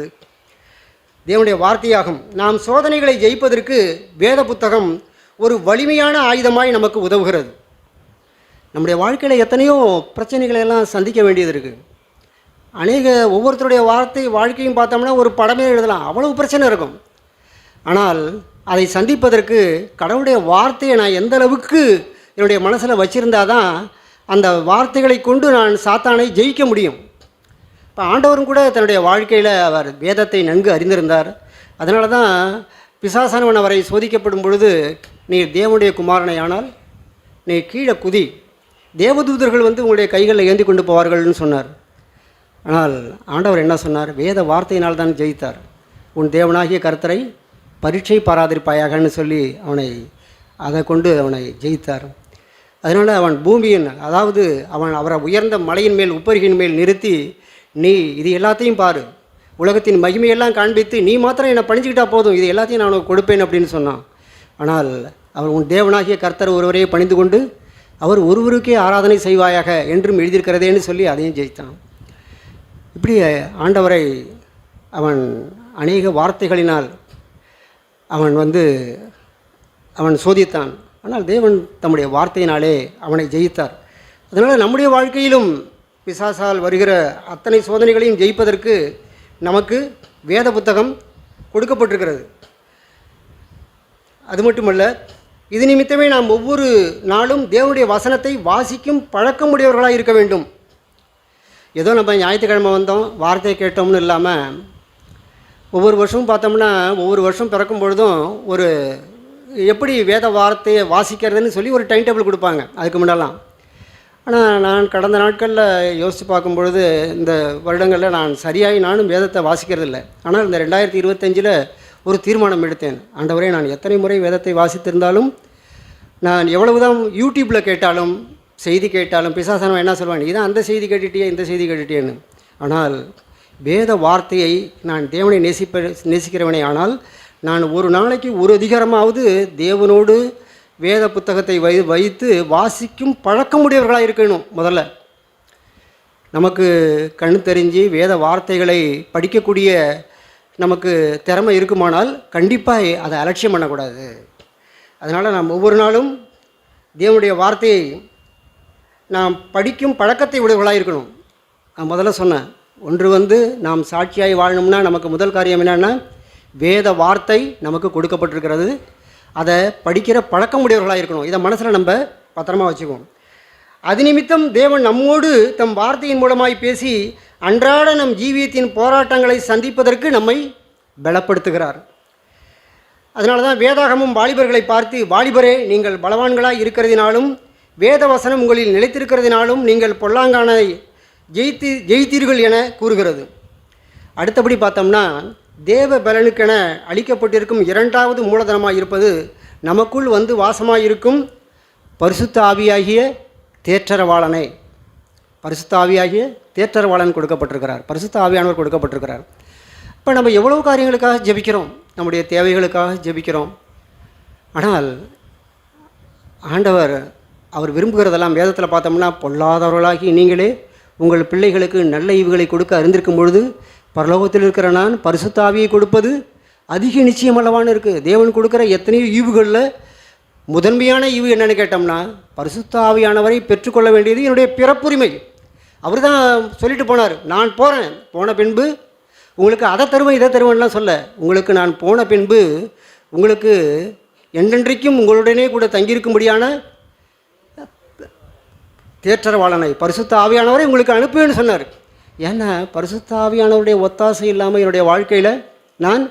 தேவனுடைய வார்த்தையாகும். நாம் சோதனைகளை ஜெயிப்பதற்கு வேத புத்தகம் ஒரு வலிமையான ஆயுதமாய் நமக்கு உதவுகிறது. நம்முடைய வாழ்க்கையில் எத்தனையோ பிரச்சனைகளை எல்லாம் சந்திக்க வேண்டியது இருக்குது. ஒவ்வொருத்தருடைய வாழ்க்கையும் பார்த்தோம்னா ஒரு படமே எழுதலாம், அவ்வளவு பிரச்சனை இருக்கும். ஆனால் அதை சந்திப்பதற்கு கடவுளுடைய வார்த்தையை நான் எந்த அளவுக்கு என்னுடைய மனசில் வச்சுருந்தாதான் அந்த வார்த்தைகளை கொண்டு நான் சாத்தானை ஜெயிக்க முடியும். இப்போ ஆண்டவரும் கூட தன்னுடைய வாழ்க்கையில் அவர் வேதத்தை நன்கு அறிந்திருந்தார். அதனால தான் பிசாசானவன் அவரை சோதிக்கப்படும் பொழுது, நீ தேவனுடைய குமாரனை ஆனால் நீ கீழே குதி, தேவதூதர்கள் உங்களுடைய கைகளில் ஏந்தி கொண்டு போவார்கள்னு சொன்னார். ஆனால் ஆண்டவர் என்ன சொன்னார்? வேத வார்த்தையினால் தான் ஜெயித்தார். உன் தேவனாகிய கர்த்தரை பரீட்சை பாராதிருப்பாயாகன்னு சொல்லி அதை கொண்டு அவனை ஜெயித்தார். அதனால் அவன் பூமியின், அதாவது அவரை உயர்ந்த மலையின் மேல் உப்பரிகின் மேல் நிறுத்தி, நீ இது எல்லாத்தையும் பாரு, உலகத்தின் மகிமையெல்லாம் காண்பித்து நீ மாத்திரம் என்னை பணிஞ்சுக்கிட்டா போதும், இது எல்லாத்தையும் நான் உனக்கு கொடுப்பேன் அப்படின்னு சொன்னான். ஆனால் அவர் உன் தேவனாகிய கர்த்தர் ஒருவரையே பணிந்து கொண்டு அவர் ஒருவருக்கே ஆராதனை செய்வாயாக என்றும் எழுதியிருக்கிறதேன்னு சொல்லி அதையும் ஜெயித்தான். இப்படி ஆண்டவரை அவன் அநேக வார்த்தைகளினால் அவன் சோதித்தான். ஆனால் தேவன் தம்முடைய வார்த்தையினாலே அவனை ஜெயித்தார். அதனால் நம்முடைய வாழ்க்கையிலும் பிசாசால் வருகிற அத்தனை சோதனைகளையும் ஜெயிப்பதற்கு நமக்கு வேத புத்தகம் கொடுக்கப்பட்டிருக்கிறது. அது மட்டுமல்ல, இது நிமித்தமே நாம் ஒவ்வொரு நாளும் தேவனுடைய வசனத்தை வாசிக்கும் பழக்கமுடையவர்களாக இருக்க வேண்டும். ஏதோ நம்ம ஞாயிற்றுக்கிழமை வந்தோம், வார்த்தையை கேட்டோம்னு இல்லாமல், ஒவ்வொரு வருஷமும் பார்த்தோம்னா ஒவ்வொரு வருஷம் பிறக்கும் பொழுதும் எப்படி வேத வார்த்தையை வாசிக்கிறதுன்னு சொல்லி ஒரு டைம் டேபிள் கொடுப்பாங்க அதுக்கு முன்னெல்லாம். ஆனால் நான் கடந்த நாட்களில் யோசித்து பார்க்கும் பொழுது, இந்த வருடங்களில் நானும் வேதத்தை வாசிக்கிறதில்லை. ஆனால் இந்த 2025 ஒரு தீர்மானம் எடுத்தேன். ஆண்டவரே, நான் எத்தனை முறை வேதத்தை வாசித்திருந்தாலும், நான் எவ்வளவுதான் யூடியூப்பில் கேட்டாலும், செய்தி கேட்டாலும், பிசாசானவன் என்ன சொல்லுவாங்க, இதான் அந்த செய்தி கேட்டுட்டியே, இந்த செய்தி கேட்டுட்டியேன்னு. ஆனால் வேத வார்த்தையை நான் தேவனை நேசிக்கிறவனே ஆனால் நான் ஒரு நாளைக்கு ஒரு அதிகாரமாவது தேவனோடு வேத புத்தகத்தை வைத்து வாசிக்கும் பழக்கமுடையவர்களாக இருக்கணும். முதல்ல நமக்கு கண் தெரிஞ்சு வேத வார்த்தைகளை படிக்கக்கூடிய நமக்கு திறமை இருக்குமானால் கண்டிப்பாக அதை அலட்சியம் பண்ணக்கூடாது. அதனால் நாம் ஒவ்வொரு நாளும் தேவனுடைய வார்த்தையை நாம் படிக்கும் பழக்கத்தை உடையவர்களாக இருக்கணும். நான் முதல்ல சொன்னேன், ஒன்று நாம் சாட்சியாய் வாழணும்னா நமக்கு முதல் காரியம் என்னென்னா, வேத வார்த்தை நமக்கு கொடுக்கப்பட்டிருக்கிறது, அதை படிக்கிற பழக்கமுடையவர்களாக இருக்கணும். இதை மனசில் நம்ம பத்திரமா வச்சுக்குவோம். அது நிமித்தம் தேவன் நம்மோடு தம் வார்த்தையின் மூலமாய் பேசி அன்றாட நம் ஜீவியத்தின் போராட்டங்களை சந்திப்பதற்கு நம்மை பலப்படுத்துகிறார். அதனால தான் வேதாகமும் வாலிபர்களை பார்த்து, வாலிபரே, நீங்கள் பலவான்களாய் இருக்கிறதினாலும் வேத வசனம் உங்களில் நிலைத்திருக்கிறதினாலும் நீங்கள் பொல்லாங்கானை ஜெயித்தீர்கள் என கூறுகிறது. அடுத்தபடி பார்த்தோம்னா, தேவ பலனுக்கென அளிக்கப்பட்டிருக்கும் இரண்டாவது மூலதனமாக இருப்பது நமக்குள் வாசமாக இருக்கும் பரிசுத்த ஆவியாகிய தேற்றரவாளனை. பரிசுத்த ஆவியாகிய தேற்றரவாளன் கொடுக்கப்பட்டிருக்கிறார், பரிசுத்த ஆவியானவர் கொடுக்கப்பட்டிருக்கிறார். இப்போ நம்ம எவ்வளவு காரியங்களுக்காக ஜெபிக்கிறோம், நம்முடைய தேவைகளுக்காக ஜெபிக்கிறோம். ஆனால் ஆண்டவர் அவர் விரும்புகிறதெல்லாம் வேதத்தில் பார்த்தோம்னா, பொல்லாதவர்களாகி நீங்களே உங்கள் பிள்ளைகளுக்கு நல்ல ஈவுகளை கொடுக்க அறிந்திருக்கும் பொழுது பரலோகத்தில் இருக்கிற நான் பரிசுத்த ஆவியை கொடுப்பது அதிக நிச்சயம் அல்லவான்னு இருக்குது. தேவன் கொடுக்குற எத்தனையோ ஈவுகளில் முதன்மையான ஈவு என்னென்னு கேட்டோம்னா, பரிசுத்த ஆவியானவரை பெற்றுக்கொள்ள வேண்டியது என்னுடைய பிறப்புரிமை. அவர் தான் சொல்லிட்டு போனார், நான் போகிறேன், போன பின்பு உங்களுக்கு அதை தருவேன் இதை தருவேன்லாம் சொல்ல, உங்களுக்கு நான் போன பின்பு உங்களுக்கு என்றென்றைக்கும் உங்களுடனே கூட தங்கியிருக்கும்படியான தேற்றரவாளனை பரிசுத்த ஆவியானவரை உங்களுக்கு அனுப்புவேன்னு சொன்னார். ஏன்னா பரிசுத்த ஆவியானவருடைய ஒத்தாசை இல்லாமல் என்னுடைய வாழ்க்கையில் நான்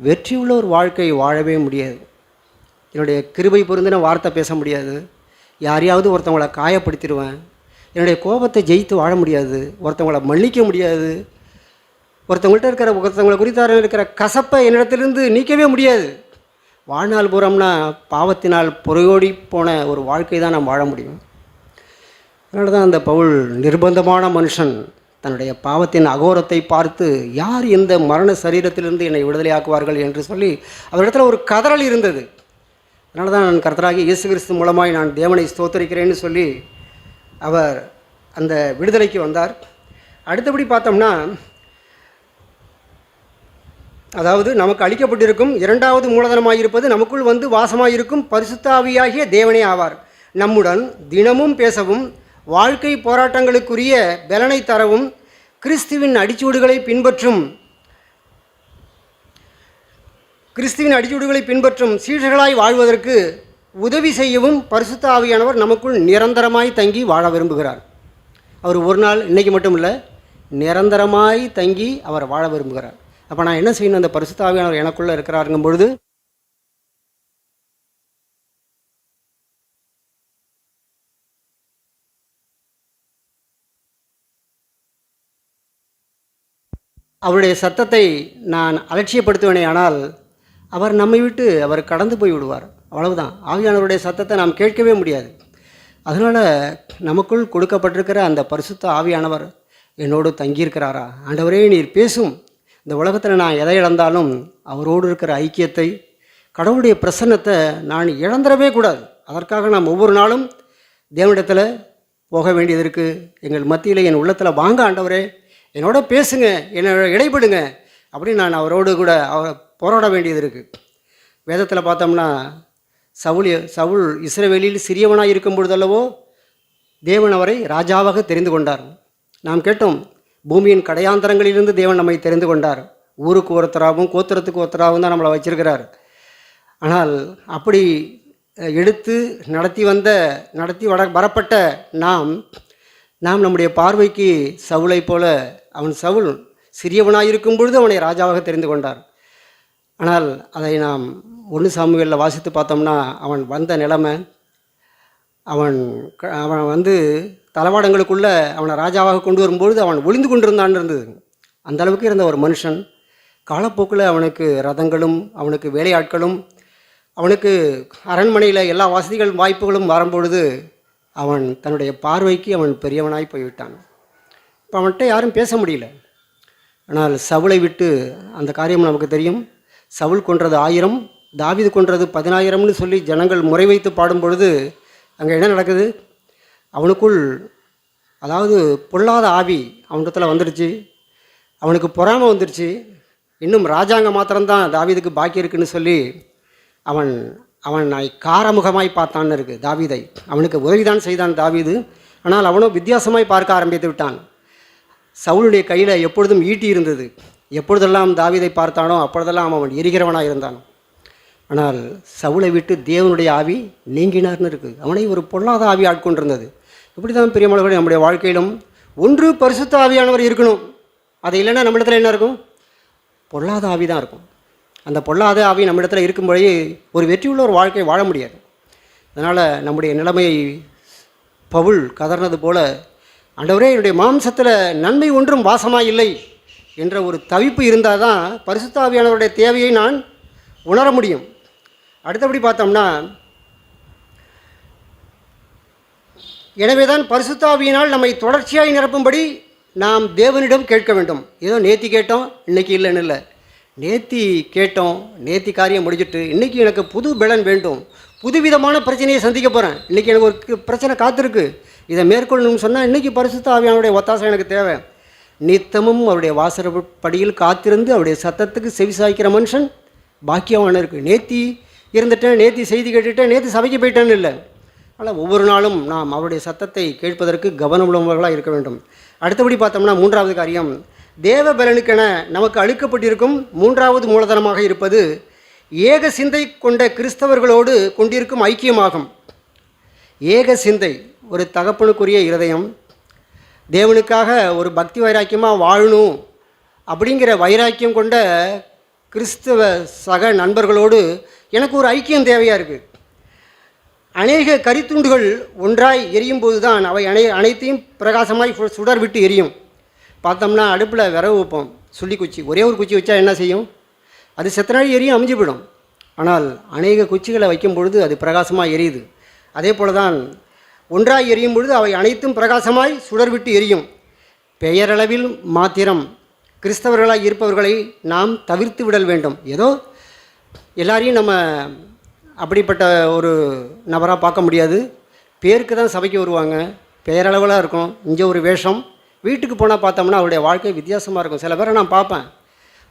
வெற்றியுள்ள ஒரு வாழ்க்கை வாழவே முடியாது. என்னுடைய கிருபை பொருந்தின வார்த்தை பேச முடியாது. யாரையாவது ஒருத்தவங்களை காயப்படுத்திடுவேன். என்னுடைய கோபத்தை ஜெயித்து வாழ முடியாது. ஒருத்தவங்களை மன்னிக்க முடியாது. ஒருத்தவங்களை குறித்தார இருக்கிற கசப்பை என்னிடத்திலிருந்து நீக்கவே முடியாது. வாழ்நாள் பூரம்னா பாவத்தினால் புறையோடி போன ஒரு வாழ்க்கை தான் நாம் வாழ முடியும். அதனால தான் அந்த பவுல் நிர்பந்தமான மனுஷன் தன்னுடைய பாவத்தின் அகோரத்தை பார்த்து யார் இந்த மரண சரீரத்திலிருந்து என்னை விடுதலையாக்குவார்கள் என்று சொல்லி அவரிடத்தில் ஒரு கதறல் இருந்தது. அதனால தான் நான் கர்த்தராகிய இயேசு கிறிஸ்து மூலமாய் நான் தேவனை ஸ்தோத்தரிக்கிறேன்னு சொல்லி அவர் அந்த விடுதலைக்கு வந்தார். அடுத்தபடி பார்த்தோம்னா, அதாவது நமக்கு அளிக்கப்பட்டிருக்கும் இரண்டாவது மூலதனமாயிருப்பது நமக்குள் வந்து வாசமாயிருக்கும் பரிசுத்த ஆவியாகிய தேவனே ஆவார். நம்முடன் தினமும் பேசவும் வாழ்க்கை போராட்டங்களுக்குரிய பலனை தரவும் கிறிஸ்துவின் அடிச்சூடுகளை பின்பற்றும் சீஷர்களாய் வாழ்வதற்கு உதவி செய்யவும் பரிசுத்த ஆவியானவர் நமக்குள் நிரந்தரமாய் தங்கி வாழ விரும்புகிறார். அவர் ஒரு நாள் இன்றைக்கி மட்டும் இல்லை, நிரந்தரமாய் தங்கி அவர் வாழ விரும்புகிறார். அப்போ நான் என்ன செய்யணும்? அந்த பரிசுத்த ஆவியானவர் எனக்குள்ளே இருக்கிறாருங்கும் பொழுது அவருடைய சத்தத்தை நான் அலட்சியப்படுத்துவேனே, ஆனால் அவர் நம்மை விட்டு அவர் கடந்து போய் விடுவார். அவ்வளவுதான். ஆவியானவருடைய சத்தத்தை நாம் கேட்கவே முடியாது. அதனால் நமக்குள் கொடுக்கப்பட்டிருக்கிற அந்த பரிசுத்த ஆவியானவர் என்னோடு தங்கியிருக்கிறாரா? ஆண்டவரே நீர் பேசும். இந்த உலகத்தில் நான் எதை இழந்தாலும் அவரோடு இருக்கிற ஐக்கியத்தை, கடவுளுடைய பிரசன்னத்தை நான் இழந்துடவே கூடாது. அதற்காக நாம் ஒவ்வொரு நாளும் தேவனிடத்தில் போக வேண்டியது இருக்குது. எங்கள் மத்தியில் என் உள்ளத்தில் வாங்க ஆண்டவரே, என்னோட பேசுங்க, என்னோட இடைப்படுங்க அப்படின்னு நான் அவரோடு கூட போராட வேண்டியது இருக்குது. வேதத்தில் பார்த்தோம்னா சவுல் இஸ்ரவேலில் சிறியவனாக இருக்கும் பொழுதல்லவோ தேவன் அவரை ராஜாவாக தெரிந்து கொண்டார். நாம் கேட்டோம், பூமியின் கடையாந்தரங்களிலிருந்து தேவன் நம்மை தெரிந்து கொண்டார். ஊருக்கு ஒருத்தராகவும் கோத்திரத்துக்கு ஒருத்தராகவும் தான் நம்மளை வச்சிருக்கிறார். ஆனால் அப்படி எடுத்து நடத்தி வரப்பட்ட நாம் நம்முடைய பார்வைக்கு சவுலை போல, சவுல் சிறியவனாயிருக்கும் பொழுது அவனை ராஜாவாக தெரிந்து கொண்டார். ஆனால் அதை நாம் 1 சாமுவேலில் வாசித்து பார்த்தோம்னா அவன் வந்த நிலைமை, அவன் தளவாடங்களுக்குள்ளே அவனை ராஜாவாக கொண்டு வரும்பொழுது அவன் ஒளிந்து கொண்டிருந்தான் இருந்தது. அந்த அளவுக்கு இருந்த ஒரு மனுஷன் காலப்போக்கில் அவனுக்கு ரதங்களும் அவனுக்கு வேலையாட்களும் அவனுக்கு அரண்மனையில் எல்லா வசதிகள் வாய்ப்புகளும் வரும்பொழுது அவன் தன்னுடைய பார்வைக்கு அவன் பெரியவனாய் போய்விட்டான். இப்போ அவன்கிட்ட யாரும் பேச முடியல. ஆனால் சவுலை விட்டு அந்த காரியம் நமக்கு தெரியும். சவுல் கொன்றது 1000, தாவீது கொன்றது 10000ன்னு சொல்லி ஜனங்கள் முறை வைத்து பாடும் பொழுது அங்கே என்ன நடக்குது? அவனுக்குள் அதாவது பொல்லாத ஆவி அவனிடத்தில் வந்துடுச்சு. அவனுக்கு பொறாமை வந்துடுச்சு. இன்னும் ராஜாங்க மாத்திரம்தான் தாவீதுக்கு பாக்கி இருக்குன்னு சொல்லி அவனை காரமுகமாய் பார்த்தான்னு இருக்குது தாவீதை. அவனுக்கு உதவிதான் செய்தான் தாவீது. ஆனால் அவனோ வித்தியாசமாய் பார்க்க ஆரம்பித்து விட்டான். சவுளுடைய கையில் எப்பொழுதும் ஈட்டி இருந்தது. எப்பொழுதெல்லாம் தாவீதை பார்த்தானோ அப்பொழுதெல்லாம் அவன் எரிகிறவனாக இருந்தான். ஆனால் சவுளை விட்டு தேவனுடைய ஆவி நீங்கினார்னு இருக்குது. அவனை ஒரு பொல்லாத ஆவி ஆட்கொண்டிருந்தது. இப்படி தான் பிரியமானவர்களே, நம்முடைய வாழ்க்கையிலும் ஒன்று பரிசுத்த ஆவியானவர் இருக்கணும். அது இல்லைன்னா நம்மிடத்தில் என்ன இருக்கும்? பொல்லாத ஆவி தான் இருக்கும். அந்த பொல்லாத ஆவி நம்மிடத்தில் இருக்கும்போதே ஒரு வெற்றியுள்ள ஒரு வாழ்க்கை வாழ முடியாது. அதனால் நம்முடைய நிலைமையை பவுல் கதர்னது போல, ஆண்டவரே என்னுடைய மாம்சத்தில் நன்மை ஒன்றும் வாசமாக இல்லை என்ற ஒரு தவிப்பு இருந்தால் தான் பரிசுத்த ஆவியானவருடைய தேவையை நான் உணர முடியும். அடுத்தபடி பார்த்தோம்னா, எனவே தான் பரிசுத்த ஆவியினால் நம்மை தொடர்ச்சியாய் நிரப்பும்படி நாம் தேவனிடம் கேட்க வேண்டும். ஏதோ நேத்தி கேட்டோம் இன்றைக்கி இல்லைன்னு இல்லை. நேத்தி கேட்டோம், நேத்தி காரியம் முடிஞ்சிட்டு இன்றைக்கி எனக்கு புது பலன் வேண்டும், புதுவிதமான பிரச்சனையை சந்திக்க போகிறேன், இன்றைக்கி எனக்கு ஒரு பிரச்சனை காத்திருக்கு, இதை மேற்கொள்ளணும்னு சொன்னால் இன்றைக்கி பரிசுத்த ஆவியானுடைய ஒத்தாசை எனக்கு தேவை. நித்தமும் அவருடைய வாசற்படியில் காத்திருந்து அவருடைய சத்தத்துக்கு செவிசாய்க்கிற மனுஷன் பாக்கியமான இருக்குது. நேத்தி இருந்துட்டேன், நேத்தி செய்தி கேட்டுட்டேன், நேற்று சபைக்கு போயிட்டேன்னு இல்லை. ஆனால் ஒவ்வொரு நாளும் நாம் அவருடைய சத்தத்தை கேட்பதற்கு கவனமுள்ளவர்களாக இருக்க வேண்டும். அடுத்தபடி பார்த்தோம்னா, 3வது காரியம், தேவ பலனுக்கென நமக்கு அளிக்கப்பட்டிருக்கும் 3வது மூலதனமாக இருப்பது ஏக சிந்தை கொண்ட கிறிஸ்தவர்களோடு கொண்டிருக்கும் ஐக்கியமாகும். ஏக சிந்தை, ஒரு தகப்பனுக்குரிய இருதயம், தேவனுக்காக ஒரு பக்தி வைராக்கியமாக வாழணும் அப்படிங்கிற வைராக்கியம் கொண்ட கிறிஸ்தவ சக நண்பர்களோடு எனக்கு ஒரு ஐக்கியம் தேவையாக இருக்குது. அநேக கரித்துண்டுகள் ஒன்றாய் எரியும் போது தான் அவை அனைத்தையும் பிரகாசமாய் சுடர் விட்டு எரியும். பார்த்தோம்னா அடுப்பில் விறகு வைப்போம், சுள்ளி குச்சி, ஒரே ஒரு குச்சி வச்சா என்ன செய்யும்? அது செத்த நாள் எரியும், அமைஞ்சு போயிடும். ஆனால் அநேக குச்சிகளை வைக்கும் பொழுது அது பிரகாசமாக எரியுது. அதே போல தான் ஒன்றாய் எரியும் பொழுது அவை அனைத்தும் பிரகாசமாய் சுடர் விட்டு எரியும். பெயரளவில் மாத்திரம் கிறிஸ்தவர்களாக இருப்பவர்களை நாம் தவிர்த்து விடல் வேண்டும். ஏதோ எல்லாரையும் நம்ம அப்படிப்பட்ட ஒரு நபராக பார்க்க முடியாது. பேருக்கு தான் சபைக்கு வருவாங்க, பெயரளவில் இருக்கும். இங்கே ஒரு வேஷம், வீட்டுக்கு போனால் பார்த்தோம்னா அவருடைய வாழ்க்கை வித்தியாசமாக இருக்கும். சில பேரை நான் பார்ப்பேன்,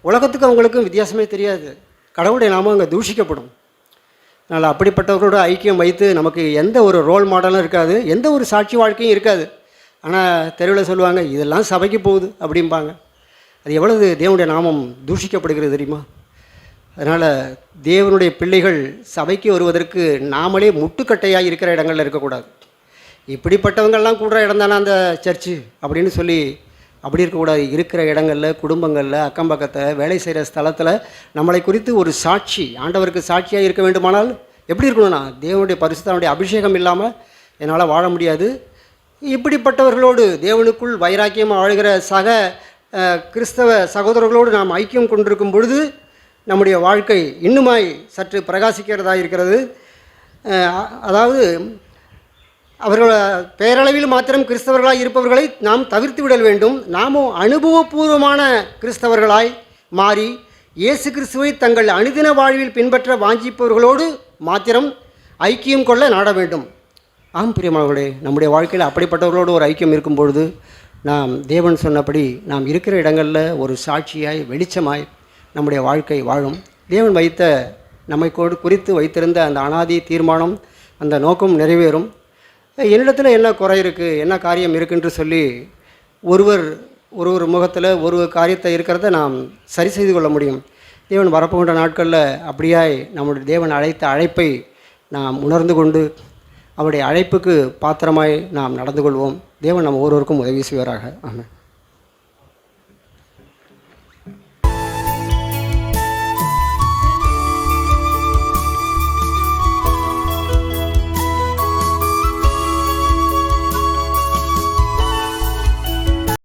உலகத்துக்கு அவங்களுக்கும் வித்தியாசமே தெரியாது. கடவுளுடைய நாமம் அங்கே தூஷிக்கப்படும். அதனால் அப்படிப்பட்டவர்களோட ஐக்கியம் வைத்து நமக்கு எந்த ஒரு ரோல் மாடலும் இருக்காது, எந்த ஒரு சாட்சி வாழ்க்கையும் இருக்காது. ஆனால் தெருவில் சொல்லுவாங்க, இதெல்லாம் சபைக்கு போகுது அப்படிம்பாங்க. அது எவ்வளவு தேவனுடைய நாமம் தூஷிக்கப்படுகிறது தெரியுமா? அதனால் தேவனுடைய பிள்ளைகள் சபைக்கு வருவதற்கு நாமளே முட்டுக்கட்டையாக இருக்கிற இடங்களில் இருக்கக்கூடாது. இப்படிப்பட்டவங்கள்லாம் கூடுற இடம் தானே அந்த சர்ச்சு அப்படின்னு சொல்லி அப்படி இருக்கக்கூடாது. இருக்கிற இடங்களில், குடும்பங்களில், அக்கம் பக்கத்தில், வேலை செய்கிற ஸ்தலத்தில் நம்மளை குறித்து ஒரு சாட்சி, ஆண்டவருக்கு சாட்சியாக இருக்க வேண்டுமானால் எப்படி இருக்கணும்னா, தேவனுடைய பரிசுத்தனுடைய அபிஷேகம் இல்லாமல் என்னால் வாழ முடியாது. இப்படிப்பட்டவர்களோடு தேவனுக்குள் வைராக்கியமாக வாழ்கிற சக கிறிஸ்தவ சகோதரர்களோடு நாம் ஐக்கியம் கொண்டிருக்கும் பொழுது நம்முடைய வாழ்க்கை இன்னுமாய் சற்று பிரகாசிக்கிறதாக இருக்கிறது. அதாவது அவர்கள் பெயரளவில் மாத்திரம் கிறிஸ்தவர்களாய் இருப்பவர்களை நாம் தவிர்த்து விடல் வேண்டும். நாமும் அனுபவபூர்வமான கிறிஸ்தவர்களாய் மாறி இயேசு கிறிஸ்துவை தங்கள் அனுதின வாழ்வில் பின்பற்ற வாஞ்சிப்பவர்களோடு மாத்திரம் ஐக்கியம் கொள்ள நாட வேண்டும். ஆம் பிரியமானவர்களே, நம்முடைய வாழ்க்கையில் அப்படிப்பட்டவர்களோடு ஒரு ஐக்கியம் இருக்கும் பொழுது நாம் தேவன் சொன்னபடி நாம் இருக்கிற இடங்களில் ஒரு சாட்சியாய், வெளிச்சமாய் நம்முடைய வாழ்க்கை வாழும். தேவன் வைத்த நம்மை குறித்து வைத்திருந்த அந்த அனாதி தீர்மானம், அந்த நோக்கம் நிறைவேறும். என்னிடத்தில் என்ன குறை இருக்குது, என்ன காரியம் இருக்குன்னு சொல்லி ஒரு முகத்தில் ஒரு காரியத்தை இருக்கிறத நாம் சரி செய்து கொள்ள முடியும். தேவன் வரப்போகின்ற நாட்களில் அப்படியாய் நம்முடைய தேவன் அழைத்த அழைப்பை நாம் உணர்ந்து கொண்டு அவருடைய அழைப்புக்கு பாத்திரமாய் நாம் நடந்து கொள்வோம். தேவன் நம்ம ஒவ்வொருவருக்கும் உதவி செய்வாராக. ஆமென்.